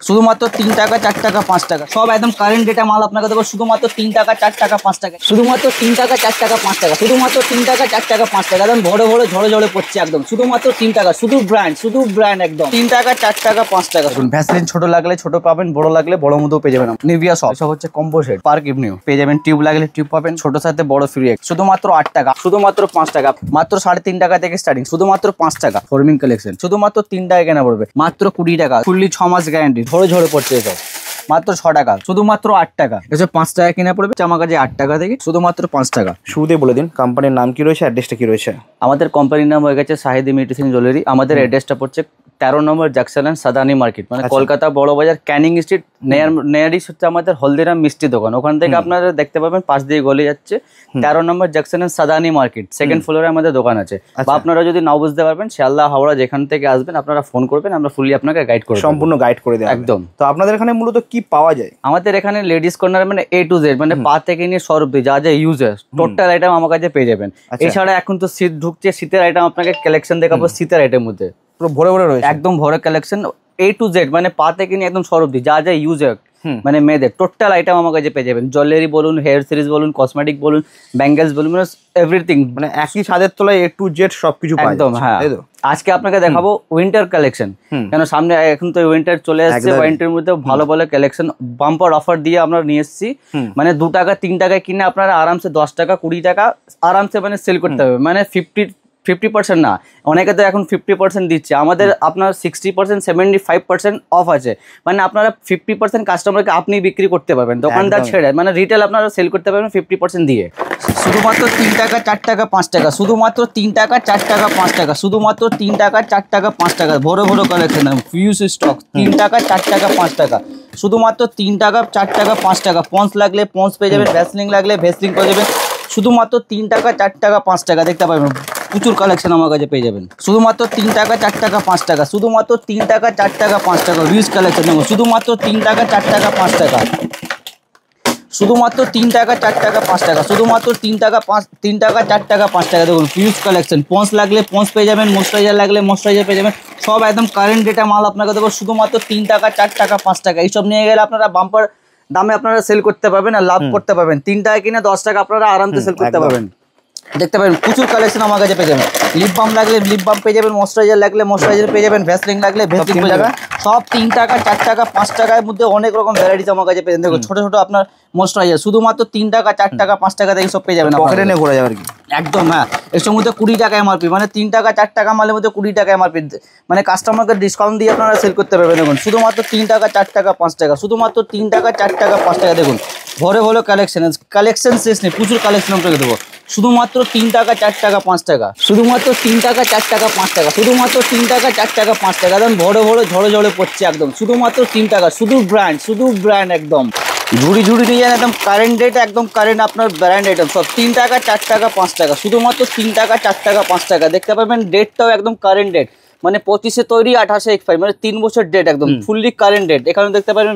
শুধুমাত্র 3 টাকা 4 টাকা 5 টাকা সব একদম কারেন্ট ডেটা মাল আপনাকে দেবো শুধুমাত্র 3 টাকা 4 টাকা 5 টাকা শুধুমাত্র 3 টাকা 4 টাকা 5 টাকা শুধুমাত্র 3 টাকা 4 টাকা 5 টাকা একদম ভরে ভরে ঝরে ঝরে পড়ছে একদম শুধুমাত্র 3 টাকা শুধু ব্র্যান্ড একদম 3 টাকা 4 টাকা 5 টাকা ভ্যাসলিন ছোট লাগলে ছোট পাবেন বড় লাগলে বড় মধ্যেও পেয়ে যাবেন নিভিয়া সব হচ্ছে কম্বো সেট পার্ক ইভিনিউ পেয়ে যাবেন টিউব লাগলে টিউব পাবেন ছোট সাথে বড় ফ্রি শুধুমাত্র 8 টাকা শুধুমাত্র 5 টাকা মাত্র 3.5 টাকা থেকে স্টার্টিং শুধুমাত্র 5 টাকা ফর্মিং কালেকশন শুধুমাত্র 3 টাকা কেনা পড়বে মাত্র 20 টাকা ফুললি 6 মাস গ্যারান্টি ঝরে ঝরে পড়ছে এসব মাত্র 6 টাকা শুধুমাত্র 8 টাকা এসব 5 টাকা কিনা পড়বে আমার কাছে 8 টাকা থেকে শুধুমাত্র 5 টাকা শুরুতে বলে দিন কোম্পানির নাম কি রয়েছে অ্যাড্রেসটা কি রয়েছে আমাদের কোম্পানির নাম হয়ে গেছে শাহিদ ইমিটেশন জুয়েলারি আমাদের অ্যাড্রেসটা পড়ছে 13 নম্বর জাকসন সাদানি মার্কেট মানে কলকাতা বড় বাজার ক্যানিং স্ট্রিট নেয়ারিস হচ্ছে আমাদের হলদিরাম মিষ্টি দোকান ওখান থেকে আপনারা দেখতে পাবেন পাশ দিয়ে গলি যাচ্ছে 13 নম্বর জাকসন সাদানি মার্কেট সেকেন্ড ফ্লোরে আমাদের দোকান আছে বা আপনারা যদি নাও বুঝতে পারবেন শিয়ালদা হাওড়া যেখান থেকে আসবেন আপনারা ফোন করবেন আমরা ফুলি আপনাকে গাইড করব সম্পূর্ণ গাইড করে দেব একদম তো আপনাদের এখানে মূলত কি পাওয়া যায় আমাদের এখানে লেডিস কর্নার মানে A to Z মানে পা থেকে নিয়ে সর অবধি যা যা ইউজার টোটাল আইটেম আমার কাছে পেয়ে যাবেন এছাড়া এখন তো শীত ঢুকছে শীতের আইটেম আপনাকে কালেকশন দেখাবো শীতের আইটেম মধ্যে পুরো ভরে ভরে রয়েছে একদম ভরে কালেকশন A to Z মানে পা থেকে নিয়ে একদম সর অবধি যা যা ইউজার মানে মেয়েদের টোটাল আইটেম আমার কাছে পেয়ে যাবেন জুয়েলারি বলুন হেয়ার সিরিজ বলুন কসমেটিক বলুন ব্যাঙ্গেলস বলুন মানে এভরিথিং মানে একই ছাদের তলায় A to Z সবকিছু পাওয়া যায় একদম হ্যাঁ আজকে আপনাকে দেখাবো উইন্টার কালেকশন কেন সামনে এখন তো উইন্টার চলে আসছে উইন্টারের মধ্যে ভালো ভালো কালেকশন বাম্পার অফার দিয়ে আমরা নিয়ে এসেছি মানে 2 টাকা 3 টাকায় কিনে আপনারা আরামসে 10 টাকা 20 টাকা আরামসে মানে সেল করতে হবে মানে 50% না অনেকে তো এখন 50% দিচ্ছে আমাদের আপনার 60% 75% অফ আছে মানে আপনারা 50% কাস্টমারকে আপনি বিক্রি করতে পারবেন দোকানদার ছেড়ে মানে রিটেল আপনারা সেল করতে পারবেন 50% দিয়ে শুধুমাত্র 3 টাকা 4 টাকা 5 টাকা শুধুমাত্র 3 টাকা 4 টাকা 5 টাকা শুধুমাত্র 3 টাকা 4 টাকা 5 টাকা ভরে ভরে কালেকশন ফিউজ স্টক 3 টাকা 4 টাকা 5 টাকা শুধুমাত্র 3 টাকা 4 টাকা 5 টাকা পন্স লাগলে পন্স পেয়ে যাবেন ভ্যাসলিন লাগলে ভ্যাসলিন পেয়ে যাবেন শুধুমাত্র 3 টাকা 4 টাকা 5 টাকা দেখতে পাবেন প্রচুর কালেকশন আমার কাছে পেয়ে যাবেন শুধুমাত্র 3 টাকা 4 টাকা 5 টাকা শুধুমাত্র 3 টাকা 4 টাকা 5 টাকা রিউজ কালেকশন নেব শুধুমাত্র 3 টাকা 4 টাকা 5 টাকা শুধুমাত্র 3 টাকা 4 টাকা 5 টাকা শুধুমাত্র 3 টাকা 4 টাকা 5 টাকা দেখুন ফিউজ কালেকশন পন্স লাগলে পন্স পেয়ে যাবেন ময়েশ্চারাইজার লাগলে ময়েশ্চারাইজার পেয়ে যাবেন সব একদম কারেন্ট ডেটা মাল আপনাকে দেবো শুধুমাত্র 3 টাকা 4 টাকা 5 টাকা এইসব নিয়ে গেলে আপনারা বাম্পার দামে আপনারা সেল করতে পারবেন আর লাভ করতে পারবেন 3 টাকা কিনে 10 টাকা আপনারা আরামসে সেল করতে পারবেন দেখতে পাবেন প্রচুর কালেকশন আমার কাছে পেয়ে যাবেন লিপ বাম লাগলে লিপ বাম পেয়ে যাবেন ময়েশ্চারাইজার লাগলে ময়েশ্চারাইজার পেয়ে যাবেন ভ্যাসলিন লাগলে ভ্যাসলিন পেয়ে যাবেন সব 3 টাকা 4 টাকা 5 টাকার মধ্যে অনেক রকম ভ্যারাইটিস আমার কাছে পেয়ে যাবেন দেখুন ছোট ছোট আপনার ময়েশ্চারাইজার শুধুমাত্র 3 টাকা 4 টাকা 5 টাকা থেকে সব পেয়ে যাবেন পকেটে নিয়ে ঘোরা যাবে আর কি একদম হ্যাঁ এর মধ্যে 20 টাকা এমআরপি মানে 3 টাকা 4 টাকা মালের মধ্যে 20 টাকা এমআরপি মানে কাস্টমারকে ডিসকাউন্ট দিয়ে আপনারা সেল করতে পারবেন দেখুন শুধুমাত্র 3 টাকা 4 টাকা 5 টাকা শুধুমাত্র 3 টাকা 4 টাকা 5 টাকা দেখুন ভরে ভরে কালেকশন শেষ নেই প্রচুর কালেকশন আপনাকে দেবো শুধুমাত্র 3 টাকা 4 টাকা 5 টাকা শুধুমাত্র 3 টাকা 4 টাকা 5 টাকা শুধুমাত্র 3 টাকা 4 টাকা 5 টাকা একদম ভরে ভরে ঝরে ঝরে পড়ছে একদম শুধুমাত্র 3 টাকা শুধু ব্র্যান্ড একদম ঝুড়ি নিয়ে যান একদম কারেন্ট রেট একদম কারেন্ট আপনার ব্র্যান্ড আইটেম সব 3 টাকা 4 টাকা 5 টাকা শুধুমাত্র 3 টাকা 4 টাকা 5 টাকা দেখতে পাবেন ডেটটাও একদম কারেন্ট ডেট মানে 25-এ তৈরি 28-এ এক্সপায়ার মানে 3 বছর ডেট একদম ফুললি কারেন্ট ডেট এখানে দেখতে পাবেন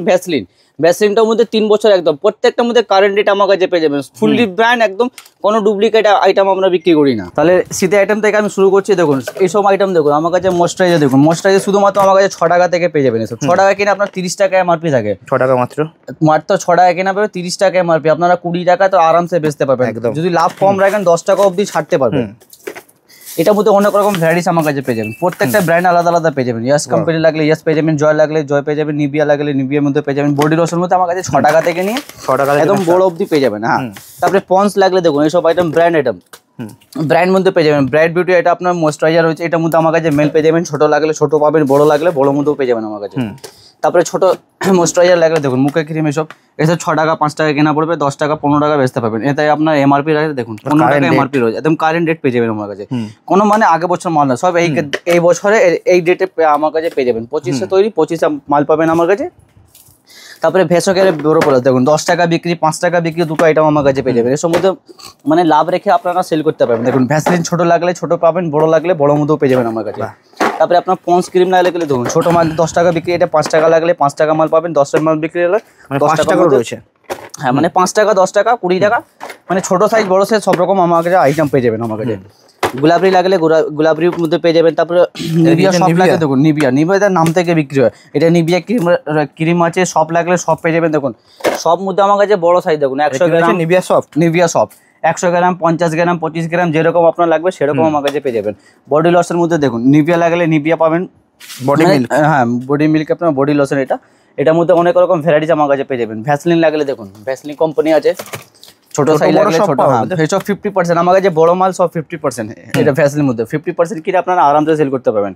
ভ্যাসলিনটার মধ্যে 3 বছর একদম প্রত্যেকটার মধ্যে কারেন্ট ডেট আমার কাছে পেয়ে যাবেন ফুললি ব্র্যান্ড একদম কোনো ডুপ্লিকেট আইটেম আমরা বিক্রি করি না তাহলে শীতের আইটেম থেকে আমি শুরু করছি দেখুন এইসব আইটেম দেখুন আমার কাছে ময়েশ্চারাইজার দেখুন ময়েশ্চারাইজার শুধুমাত্র আমার কাছে 6 টাকা থেকে পেয়ে যাবেন 6 টাকা কিনে আপনার 30 টাকা এমআরপি থাকে 6 টাকা মাত্র 6 টাকা কিনা পাবে 30 টাকা এমআরপি আপনারা 20 টাকা তো আরামসে বেচতে পারবেন যদি লাভ কম রাখেন 10 টাকা অবধি ছাড়তে পারবেন এটার মধ্যে অনেক রকম ভ্যারাইটিস আমার কাছে পেয়ে যাবেন প্রত্যেকটা ব্র্যান্ড আলাদা আলাদা পেয়ে যাবেন ইয়াস কোম্পানি লাগলে ইয়াস পেয়ে যাবেন জয় লাগলে জয় পেয়ে যাবেন নিভিয়া লাগলে নিভিয়ার মধ্যে পেয়ে যাবেন বডি লোশন মধ্যে আমার কাছে 6 টাকা থেকে নিয়ে 6 টাকা একদম বড় অবধি পেয়ে যাবেন হ্যাঁ তারপরে পন্স লাগলে দেখুন এইসব আইটেম ব্র্যান্ড আইটেম ব্র্যান্ড মধ্যে পেয়ে যাবেন ব্রাইট বিউটি এটা আপনার ময়েশ্চারাইজার হচ্ছে এটার মধ্যে আমার কাছে মেল পেয়ে যাবেন ছোট লাগলে ছোট পাবেন বড় লাগলে বড় মধ্যেও পেয়ে যাবেন আমার কাছে তারপরে ছোট ময়েশ্চারাইজার লাগলে দেখুন মুখে ক্রিম এসব 6 টাকা 5 টাকা কেনা পড়বে 10 টাকা 15 টাকা বেচতে পারবেন এটাই আপনার এমআরপি রাখে দেখুন 15 টাকা এমআরপি রয়েছে একদম কারেন্ট রেট পেয়ে যাবেন আমার কাছে কোনো মানে আগে বছর মাল না সব এই বছরে এই ডেটে আমার কাছে পেয়ে যাবেন 25-এ তৈরি 25-এ মাল পাবেন আমার কাছে তারপরে ভেসকের বড় পড়ে দেখুন 10 টাকা বিক্রি 5 টাকা বিক্রি দুটো আইটেম আমার কাছে পেয়ে যাবেন এর মধ্যে মানে লাভ রেখে আপনারা সেল করতে পারবেন দেখুন ভ্যাসলিন ছোট লাগলে ছোট পাবেন বড় লাগলে বড় মধ্যেও পেয়ে যাবেন আমার কাছে তারপরে আপনার পন্স ক্রিম লাগলে দেখুন ছোট মাল 10 টাকা বিক্রি এটা 5 টাকা লাগলে 5 টাকা মাল পাবেন 10 টাকা মাল বিক্রি হলে 10 টাকা রয়েছে হ্যাঁ মানে 5 টাকা 10 টাকা 20 টাকা মানে ছোট সাইজ বড় সাইজ সব রকম আমার কাছে আইটেম পেয়ে যাবেন আমার কাছে গোলাপি লাগলে গোলাপির মধ্যে পেয়ে যাবেন। তারপরে নিভিয়া সব লাগলে দেখুন, নিভিয়ার নাম থেকে বিক্রি হয়। এটা নিভিয়া ক্রিম আছে, সব লাগলে সব পেয়ে যাবেন। দেখুন সব মধ্যে আমার কাছে বড় সাইজ দেখুন 100 গ্রাম নিভিয়া সব 100 গ্রাম 50 গ্রাম 25 গ্রাম যেরকম আপনার লাগবে সেরকম আমার কাছে পেয়ে যাবেন। বডি লশনের মধ্যে দেখুন নিভিয়া লাগলে নিভিয়া পাবেন, বডি মিল্ক, হ্যাঁ বডি মিল্ক আপনার বডি লোশন এটার মধ্যে অনেক রকম ভ্যারাইটিস আমার কাছে পেয়ে যাবেন। ভ্যাসলিন লাগলে দেখুন ভ্যাসলিন কোম্পানি আছে, ছোট সাইজ লাগলে ছোট, হ্যাঁ সব 50%। আমার কাছে বড় মাল সব 50%। এটা ভ্যাসলিনের মধ্যে 50% কিনে আপনারা আরামসে সেল করতে পারবেন।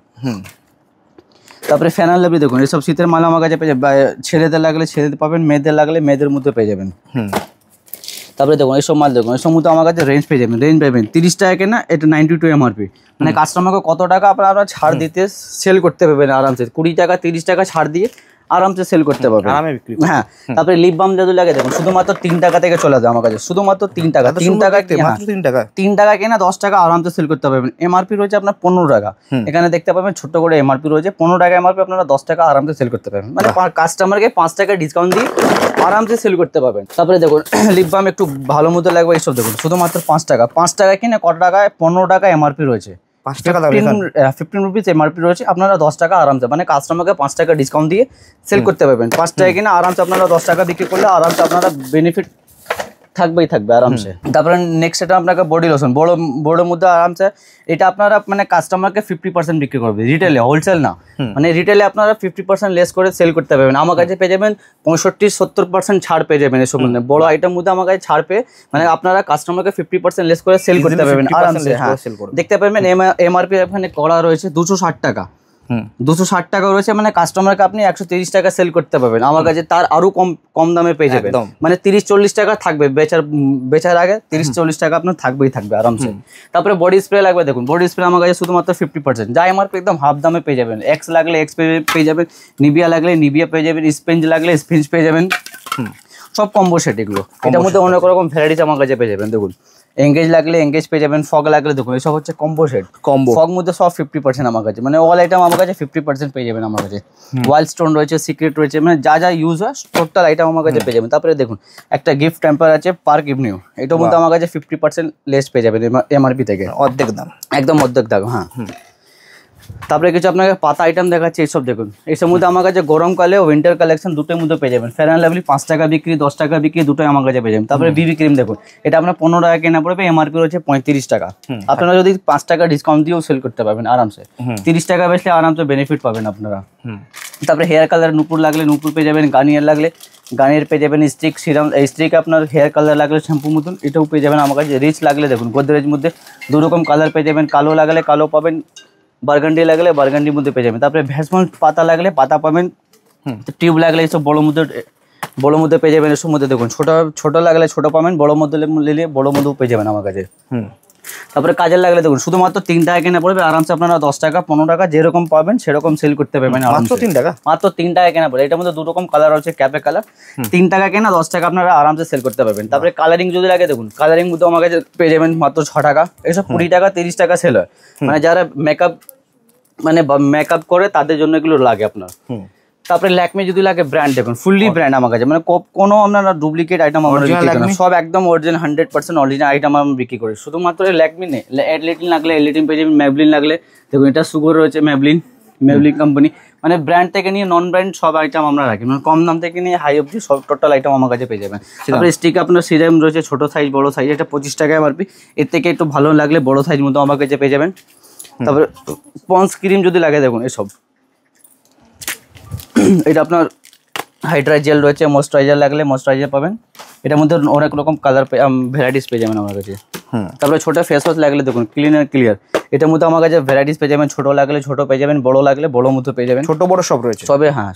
তারপরে ফ্যানাল লাভলি দেখুন এসব শীতের মাল আমার কাছে পেয়ে যাবেন। ছেলেদের লাগলে ছেলেদের পাবেন, মেয়েদের লাগলে মেয়েদের মধ্যে পেয়ে যাবেন। তারপরে দেখুন এইসব মাল দেখুন এইসব মধ্যে আমার কাছে রেঞ্জ পেয়ে যাবেন। রেঞ্জ পাবেন 30 টাকা কেনা, এটা 92 এমআরপি। মানে কাস্টমারকে কত টাকা আপনারা ছাড় দিতে সেল করতে পারবেন আরামসে, 20 টাকা 30 টাকা ছাড় দিয়ে আরামসে সেল করতে পারবেন। হ্যাঁ তারপরে লিপ বাম যদি লাগে দেখুন শুধুমাত্র 3 টাকা থেকে চলে যায় আমার কাছে, শুধুমাত্র 3 টাকা। 3 টাকা 3 টাকা কেনা 10 টাকা আরামসে সেল করতে পারবেন। এমআরপি রয়েছে আপনার 15 টাকা, এখানে দেখতে পাবেন ছোট্ট করে এমআরপি রয়েছে 15 টাকা এমআরপি, আপনারা 10 টাকা আরামসে সেল করতে পারবেন। মানে কাস্টমারকে 5 টাকা ডিসকাউন্ট দিয়ে আরামসে সেল করতে পারবেন। তারপরে দেখুন লিপ বাম একটু ভালো মতো লাগবে এইসব দেখুন শুধুমাত্র 5 টাকা। 5 টাকা কিনে কত টাকায় 15 টাকা এমআরপি রয়েছে, 15 রুপিস এমআরপি রয়েছে। আপনারা 10 টাকা আরামসে মানে কাস্টমারকে 5 টাকা ডিসকাউন্ট দিয়ে সেল করতে পারবেন। 5 টাকা কিনা আরামসে আপনারা 10 টাকা বিক্রি করলে আরামসে আপনারা বেনিফিট থাকবেই থাকবে আরামসে। তারপরে নেক্সট এটা আপনাকে বডি লোশন, বড়োর মধ্যে আরামসে এটা আপনারা মানে কাস্টমারকে 50% বিক্রি করবে রিটেলে, হোলসেল না। মানে রিটেলে আপনারা 50% লেস করে সেল করতে পারবেন। আমার কাছে পেয়ে যাবেন 65-70% ছাড় পেয়ে যাবেন এসব মধ্যে। বড় আইটেম মধ্যে আমার কাছে ছাড় পেয়ে মানে আপনারা কাস্টমারকে 50% লেস করে সেল করতে পারবেন আরামসে। হ্যাঁ দেখতে পারবেন এমআরপি এখানে করা রয়েছে 260 টাকা, 260 টাকা রয়েছে। মানে কাস্টমারকে আপনি 130 টাকা সেল করতে পারবেন আমার কাছে, তার আরো কম দামে পেয়ে যাবেন। মানে 30-40 টাকা থাকবে বেচার আগে, 30-40 টাকা আপনার থাকবেই থাকবে আরামসে। তারপরে বডি স্প্রে লাগবে দেখুন, বডি স্প্রে আমার কাছে শুধুমাত্র 50%, যা এমআরপি একদম হাফ দামে পেয়ে যাবেন। এক্স লাগলে এক্স পেয়ে যাবেন, নিভিয়া লাগলে নিভিয়া পেয়ে যাবেন, স্পেঞ্জ লাগলে স্পেঞ্জ পেয়ে যাবেন, সব কম্বো সেট এগুলো। এটার মধ্যে অনেক রকম ভ্যারাইটিস আমার কাছে পেয়ে যাবেন। দেখুন এঙ্গেজ লাগলে এঙ্গেজ পেয়ে যাবেন, ফগ লাগলে দেখুন এসব হচ্ছে কম্বো সেট। ফগ মধ্যে সব 50% আমার কাছে, মানে অল আইটেম আমার কাছে 50% পেয়ে যাবেন আমার কাছে। ওয়াইল্ড স্টোন রয়েছে, সিক্রেট রয়েছে, মানে যা ইউজ হয় টোটাল আইটেম আমার কাছে পেয়ে যাবেন। তারপরে দেখুন একটা গিফট টেম্পার আছে পার্ক ইভিনিউ, এটার মধ্যে আমার কাছে 50% লেস পেয়ে যাবেন এমআরপি থেকে, অর্ধেক দাম, একদম অর্ধেক দাম। হ্যাঁ তারপরে কিছু আপনাকে পাতা আইটেম দেখাচ্ছি, এইসব দেখুন এইসব মধ্যে আমার কাছে গরমকালে উইন্টার কালেকশন দুটোর মধ্যে পেয়ে যাবেন। ফেয়ার অ্যান্ড লাভলি 5 টাকা বিক্রি, 10 টাকা বিক্রি, দুটোই আমার কাছে পেয়ে যাবেন। তারপরে বিবি ক্রিম দেখুন এটা আপনার 15 টাকা কেনা পড়বে, এমআরপি রয়েছে 35 টাকা। আপনারা যদি 5 টাকা ডিসকাউন্ট দিয়েও সেল করতে পারবেন আরামসে, 30 টাকা বেচলে আরামসে বেনিফিট পাবেন আপনারা। তারপরে হেয়ার কালার নুপুর লাগলে নুপুর পেয়ে যাবেন, গার্নিয়ার লাগলে গার্নিয়ার পেয়ে যাবেন, স্টিক সিরাম স্টিক আপনার হেয়ার কালার লাগলে শ্যাম্পু মতন এটাও পেয়ে যাবেন আমার কাছে। রিচ লাগলে দেখুন গোদরেজ মধ্যে 2 রকম কালার পেয়ে যাবেন, কালো লাগলে কালো পাবেন, বার্গান্ডি লাগলে বার্গান্ডির মধ্যে পেয়ে যাবেন। তারপরে ভ্যাসমল পাতা লাগলে পাতা পাবেন, টিউব লাগলে এইসব বড় মধ্যে পেয়ে যাবেন। এসব মধ্যে দেখুন ছোট লাগলে ছোট পাবেন, বড় মধ্যে নিলে বড় মধ্যেও পেয়ে যাবেন আমার কাছে। তারপরে কাজের লাগলে দেখুন শুধুমাত্র 3 টাকা কেনা পড়বে আরামসে, আপনারা 10 টাকা 15 টাকা যেরকম পাবেন সেরকম সেল করতে পারবেন মাত্র 3 টাকা। মাত্র 3 টাকা কেনা পড়বে। এটার মধ্যে 2 রকম কালার আছে, ক্যাপে কালার, 3 টাকা কেনা 10 টাকা আপনারা আরামসে সেল করতে পারবেন। তারপরে কালারিং যদি লাগে দেখুন কালারিং মধ্যে আমার কাছে পেয়ে যাবেন মাত্র 6 টাকা, এসব 20 টাকা 30 টাকা সেল হয়। মানে যারা মেকআপ করে তাদের জন্য এগুলো লাগে আপনার। তারপরে ল্যাকমি যদি লাগে ব্র্যান্ড দেখুন ফুললি ব্র্যান্ড আমার কাছে, মানে কোনো আপনারা ডুপ্লিকেট আইটেম আমরা বিক্রি করি না, সব একদম অরিজিনাল 100% অরিজিনাল আইটেম আমরা বিক্রি করি। শুধুমাত্র ল্যাকমি নেই, এডলিটিন লাগলে এডলিটিন পেয়ে যাবেন, ম্যাবলিন লাগলে দেখুন এটা সুগার রয়েছে, ম্যাবলিন কোম্পানি, মানে ব্র্যান্ড থেকে নিয়ে নন ব্র্যান্ড সব আইটেম আমরা রাখি, মানে কম দাম থেকে নিয়ে হাই অবধি সব টোটাল আইটেম আমার কাছে পেয়ে যাবেন। তারপরে স্টিক আপনার সিরাম রয়েছে ছোট সাইজ বড় সাইজ, এটা 25 টাকা এমআরপি, এর থেকে একটু ভালো লাগলে বড় সাইজ মতো আমার কাছে পেয়ে যাবেন। তারপরে পন্স ক্রিম যদি লাগে দেখুন এসব, এটা আপনার হাইড্রা জেল রয়েছে, ময়েশ্চারাইজার লাগলে ময়েশ্চারাইজার পাবেন, এটার মধ্যে অনেক রকম কালার ভ্যারাইটিস পেয়ে যাবেন আমার কাছে। তারপরে ছোটো ফেস ওয়াশ লাগলে দেখুন ক্লিয়ার, এটার মধ্যে আমার কাছে ভ্যারাইটিস পেয়ে যাবেন, ছোটো লাগলে ছোটো পেয়ে যাবেন, বড়ো লাগলে বড়ো মতো পেয়ে যাবেন, ছোটো বড়ো সব রয়েছে সবে, হ্যাঁ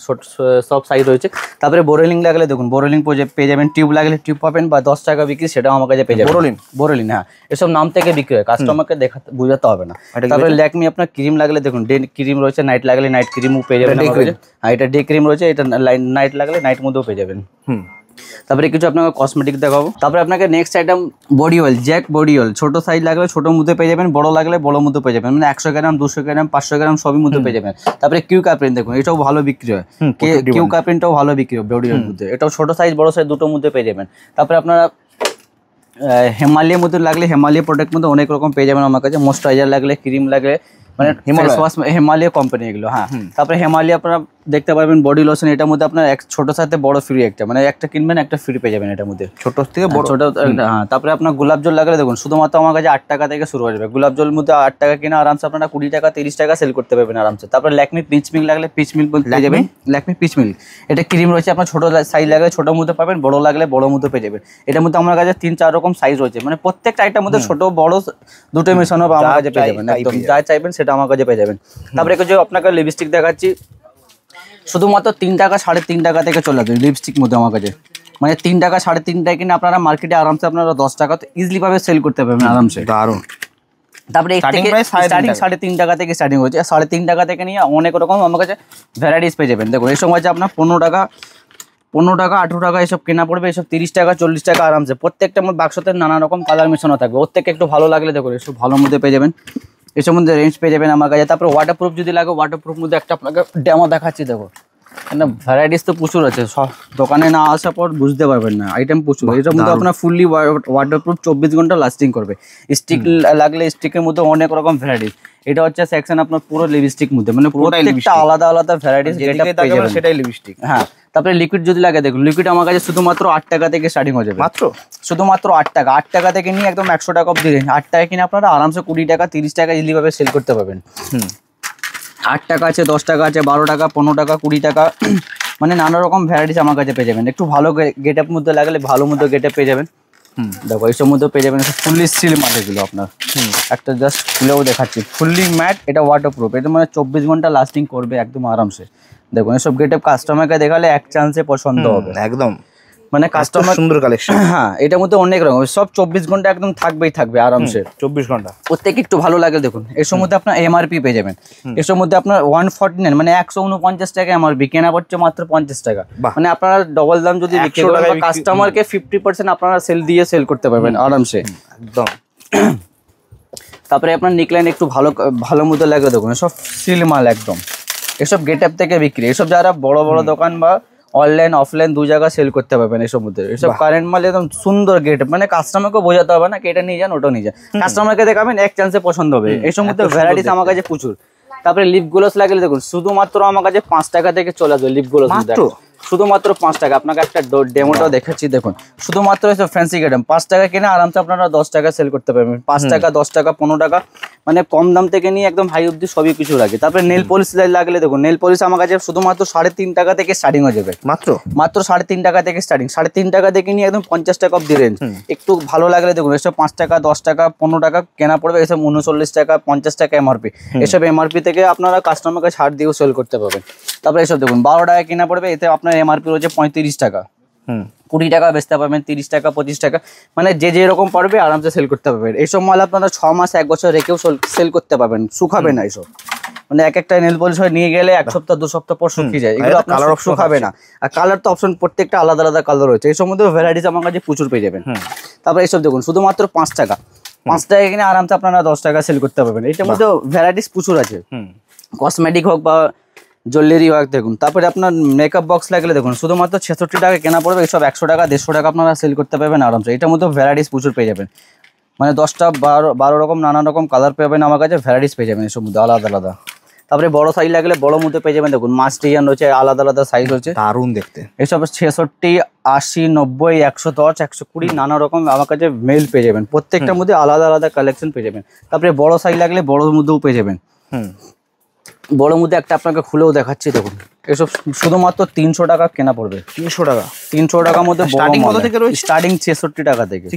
সব সাইজ রয়েছে। তারপরে বোরোলিং লাগলে দেখুন বোরোলিং পেয়ে যাবেন, টিউব লাগলে টিউব পাবেন, বা 10 টাকা বিক্রি সেটাও আমার কাছে পেয়ে যাবেন। বোরোলিন হ্যাঁ এসব নাম থেকে বিক্রি হয়, কাস্টমারকে বোঝাতে হবে না। তারপরে ল্যাকমি আপনার ক্রিম লাগলে দেখুন ডে ক্রিম রয়েছে, নাইট লাগলে নাইট ক্রিমও পেয়ে যাবেন। হ্যাঁ এটা ডে ক্রিম রয়েছে, এটা নাইট লাগলে নাইট মধ্যেও পেয়ে যাবেন। তারপরে কিছু আপনাকে কসমেটিক দেখাবো। তারপরে আপনাকে next item body oil, Jack body oil, ছোট সাইজ লাগলে ছোটোর মধ্যে পেয়ে যাবেন, বড় লাগলে বড় মধ্যে পেয়ে যাবেন, মানে 100 গ্রাম 200 গ্রাম 500 গ্রাম সবই মধ্যে পেয়ে যাবেন। তারপরে কিউ কাপ্রিন দেখুন এটাও ভালো বিক্রি হয়, কিউ কাপ্রিনটাও ভালো বিক্রি হয় বডি অয়েলের মধ্যে, এটাও ছোট সাইজ বড় সাইজ দুটোর মধ্যে পেয়ে যাবেন। তারপরে আপনারা হিমালয়ের মধ্যে লাগলে হিমালয় প্রোডাক্ট মধ্যে অনেক রকম পেয়ে যাবেন আমার কাছে। ময়েশ্চারাইজার লাগলে, ক্রিম লাগলে, মানে ফেস ওয়াশ হিমালয় কোম্পানি এগুলো। হ্যাঁ, তারপরে হিমালয় আপনারা দেখতে পারবেন বডি লোশন, এটার মধ্যে আপনার এক ছোট সাথে বড় ফ্রি, একটা মানে একটা কিনবেন একটা ফ্রি পেয়ে যাবেন এটার মধ্যে, ছোট থেকে বড়, ছোট। হ্যাঁ, তারপরে আপনার গোলাপ জল লাগলে দেখুন শুধুমাত্র আমার কাছে 8 টাকা থেকে শুরু হয়ে যাবে। গোলাপ জলের মধ্যে 8 টাকা কিনে আরামসে আপনারা 20 টাকা 30 টাকা সেল করতে পারবেন আরামসে। তারপরে ল্যাকমি পিচ মিল্ক লাগলে পিচ মিল্ক পেয়ে যাবেন, ল্যাকমি পিচ মিল্ক, এটা ক্রিম রয়েছে। আপনার ছোট সাইজ লাগলে ছোটোর মধ্যে পাবেন, বড় লাগলে বড় মধ্যে পেয়ে যাবেন। এটার মধ্যে আমার কাছে 3-4 রকম সাইজ রয়েছে, মানে প্রত্যেকটা আইটেমের মধ্যে ছোট বড় দুটো মেশানো আমার কাছে পেয়ে যাবেন, একদম যা চাইবেন সেটা আমার কাছে পেয়ে যাবেন। তারপরে যে আপনাকে লিপস্টিক দেখাচ্ছি, শুধুমাত্র 3 টাকা 3.5 টাকা থেকে চলে আসবে লিপস্টিক মধ্যে আমার কাছে, মানে 3 টাকা 3.5 টাকা কিনে আপনারা মার্কেটে আরামসে আপনারা 10 টাকা তো ইজিলি ভাবে সেল করতে পারবেন আরামসে। দারুণ। তারপরে স্টার্টিং 3.5 টাকা থেকে স্টার্টিং হচ্ছে, 3.5 টাকা থেকে নিয়ে অনেক রকম আমার কাছে ভ্যারাইটিস পেয়ে যাবেন। দেখুন এই সময় আছে আপনার 15 টাকা 18 টাকা এসব কেনা পড়বে, এসব 30 টাকা 40 টাকা আরামসে। প্রত্যেকটা আমার বাক্সতে নানা রকম কালার মেশানো থাকবে, ওর থেকে একটু ভালো লাগলে দেখুন এসব ভালো মধ্যে পেয়ে যাবেন, এসব মধ্যে রেঞ্জ পেয়ে যাবেন আমার কাছে। তারপরে ওয়াটারপ্রুফ যদি লাগে, ওয়াটারপ্রুফ মধ্যে একটা আপনাকে ডেমো দেখাচ্ছি। দেখো মানে ভ্যারাইটিস তো প্রচুর আছে, সব দোকানে না আসার পর বুঝতে পারবেন না, আইটেম প্রচুর। এটার মধ্যে আপনার ফুললি ওয়াটারপ্রুফ 24 ঘন্টা লাস্টিং করবে। স্টিক লাগলে স্টিকের মধ্যে অনেক রকম ভ্যারাইটিস। এটা হচ্ছে সেকশন আপনার পুরো লিপস্টিক মধ্যে, মানে প্রত্যেকটা আলাদা আলাদা ভ্যারাইটিস, সেটাই লিপস্টিক। হ্যাঁ, তারপরে লিকুইড যদি লাগে দেখুন, লিকুইড আমার কাছে শুধুমাত্র 8 টাকা থেকে স্টার্টিং হয়ে যাবে, মাত্র শুধুমাত্র 8 টাকা। 8 টাকা থেকে নিয়ে একদম 100 টাকা অব্দি রেঞ্জ। 8 টাকা কিনে আপনারা আরামসে 20 টাকা 30 টাকা ইজিলি ভাবে সেল করতে পারবেন। 8 টাকা আছে, 10 টাকা আছে, 12 টাকা, 15 টাকা, 20 টাকা, মানে নানা রকম ভ্যারাইটিস আমার কাছে পেয়ে যাবেন। একটু ভালো গেট আপ মধ্যে লাগলে ভালো মধ্যে গেট আপ পেয়ে যাবেন। দেখো এইসব মধ্যে পেয়ে যাবেন ফুললি স্টিল মাল এগুলো আপনার। একটা জাস্ট খুলেও দেখাচ্ছি, ফুললি ম্যাট, এটা ওয়াটারপ্রুফ, এটা মানে 24 ঘন্টা লাস্টিং করবে একদম আরামসে। দেখুন এসব গেট আপ কাস্টমারকে দেখালে এক চান্সে পছন্দ হবে একদম, মানে কাস্টমার সুন্দর কালেকশন। হ্যাঁ, এটার মধ্যে অনেক রকম, সব 24 ঘন্টা একদম থাকবেই থাকবে আরামসে, 24 ঘন্টা। প্রত্যেকে একটু ভালো লাগে দেখুন। এর মধ্যে আপনার এমআরপি পেয়ে যাবেন, এর মধ্যে আপনার 149 মানে 149 টাকা এমআরপি, কেনা পড়ছে মাত্র 50 টাকা। মানে আপনারা ডবল দাম যদি বিক্রি করেন, কাস্টমারকে 50% আপনারা সেল করতে পারবেন আরামসে একদম। তারপরে আপনার নিকলাইন একটু ভালো মতো লাগে দেখুন, সব সিল মাল একদম, এসব গেট আপ থেকে বিক্রি। এসব যারা বড় বড় দোকান বা অনলাইন অফলাইন দু জায়গা সেল করতে পারবেন এসব মধ্যে। এসব কারেন্ট মাল একদম সুন্দর গেট, মানে কাস্টমারকে বোঝাতে হবে না কি এটা নিয়ে যান ওটা নিয়ে যান, কাস্টমারকে দেখাবেন এক চান্সে পছন্দ হবে। এসব মধ্যে ভ্যারাইটিস আমার কাছে প্রচুর। তারপরে লিপ গ্লোস লাগলে দেখুন শুধুমাত্র আমার কাছে 5 টাকা থেকে চলে আসবে লিপ গ্লোস, শুধুমাত্র 5 টাকা। আপনাকে একটা ডেমোটাও দেখাচ্ছি দেখুন, শুধুমাত্র ফ্যান্সি গেটম 5 টাকা কিনে আরামসে আপনারা 10 টাকা সেল করতে পারবেন। 5 টাকা 10 টাকা 15 টাকা, মানে কম দাম থেকে নিয়ে একদম হাই অব্দি সবই কিছু লাগে। তারপরে নেল পলিশ লাগলে দেখুন, নেল পলিশ আমার কাছে শুধুমাত্র 3.5 টাকা থেকে স্টার্টিং হয়ে যাবে, মাত্র 3.5 টাকা থেকে স্টার্টিং। 3.5 টাকা থেকে নিয়ে একদম 50 টাকা অব্দি রেঞ্জ। একটু ভালো লাগলে দেখুন এসব 5 টাকা 10 টাকা 15 টাকা কেনা পড়বে, এসব 39 টাকা 50 টাকা এমআরপি। এসব এমআরপি থেকে আপনারা কাস্টমারকে ছাড় দিয়েও সেল করতে পারবেন। তারপরে এসব দেখুন 12 টাকা কেনা পড়বে, এতে আপনার এমআরপি রয়েছে 35 টাকা, 20 টাকা বেচতে পারবেন, 30 টাকা 25 টাকা, মানে যে যেরকম পারবে আরামসে সেল করতে পারবেন। এইসব মাল আপনারা 6 মাস 1 বছর রেখেও সেল করতে পারবেন, শুকাবে না এসব। মানে এক একটা নেল পলিশ নিয়ে গেলে 1 সপ্তাহ 2 সপ্তাহ পর শুকিয়ে যায়, এগুলো আপনার শুকাবে না। আর কালার তো অপশন প্রত্যেকটা আলাদা আলাদা কালার রয়েছে, এই সম্বন্ধে ভ্যারাইটিস আমার কাছে প্রচুর পেয়ে যাবেন। তারপরে এইসব দেখুন শুধুমাত্র 5 টাকা, 5 টাকা কিনে আরামসে আপনারা 10 টাকা সেল করতে পারবেন। এটার মধ্যে ভ্যারাইটিস প্রচুর আছে, কসমেটিক হোক বা জুয়েলারি ওয়ার্ক দেখুন। তারপরে আপনার মেকআপ বক্স লাগলে দেখুন শুধুমাত্র 66 টাকা কেনা পড়বে, এইসব 100 টাকা 150 টাকা আপনারা সেল করতে পারবেন আরামসে। এটার মধ্যে ভ্যারাইটিস প্রচুর পেয়ে যাবেন, মানে 10টা 12 রকম নানান রকম কালার পাবেন আমার কাছে, ভ্যারাইটিস পেয়ে যাবেন এসব মধ্যে আলাদা আলাদা। তারপরে বড় সাইজ লাগলে বড় মধ্যে পেয়ে যাবেন, দেখুন মাছ ডিজাইন রয়েছে, আলাদা আলাদা সাইজ রয়েছে, দারুণ দেখতে। এসব 66, 80, 90, 110, 120 নানা রকম আমার কাছে মেল পেয়ে যাবেন, প্রত্যেকটার মধ্যে আলাদা আলাদা কালেকশন পেয়ে যাবেন। তারপরে বড় সাইজ লাগলে বড়োর মধ্যেও পেয়ে যাবেন। বড় মধ্যে একটা আপনাকে খুলেও দেখাচ্ছি দেখুন, এসব শুধুমাত্র 300 টাকা কেনা পড়বে, 300 টাকা 300 টাকার মধ্যে স্টার্টিং 66 টাকা থেকে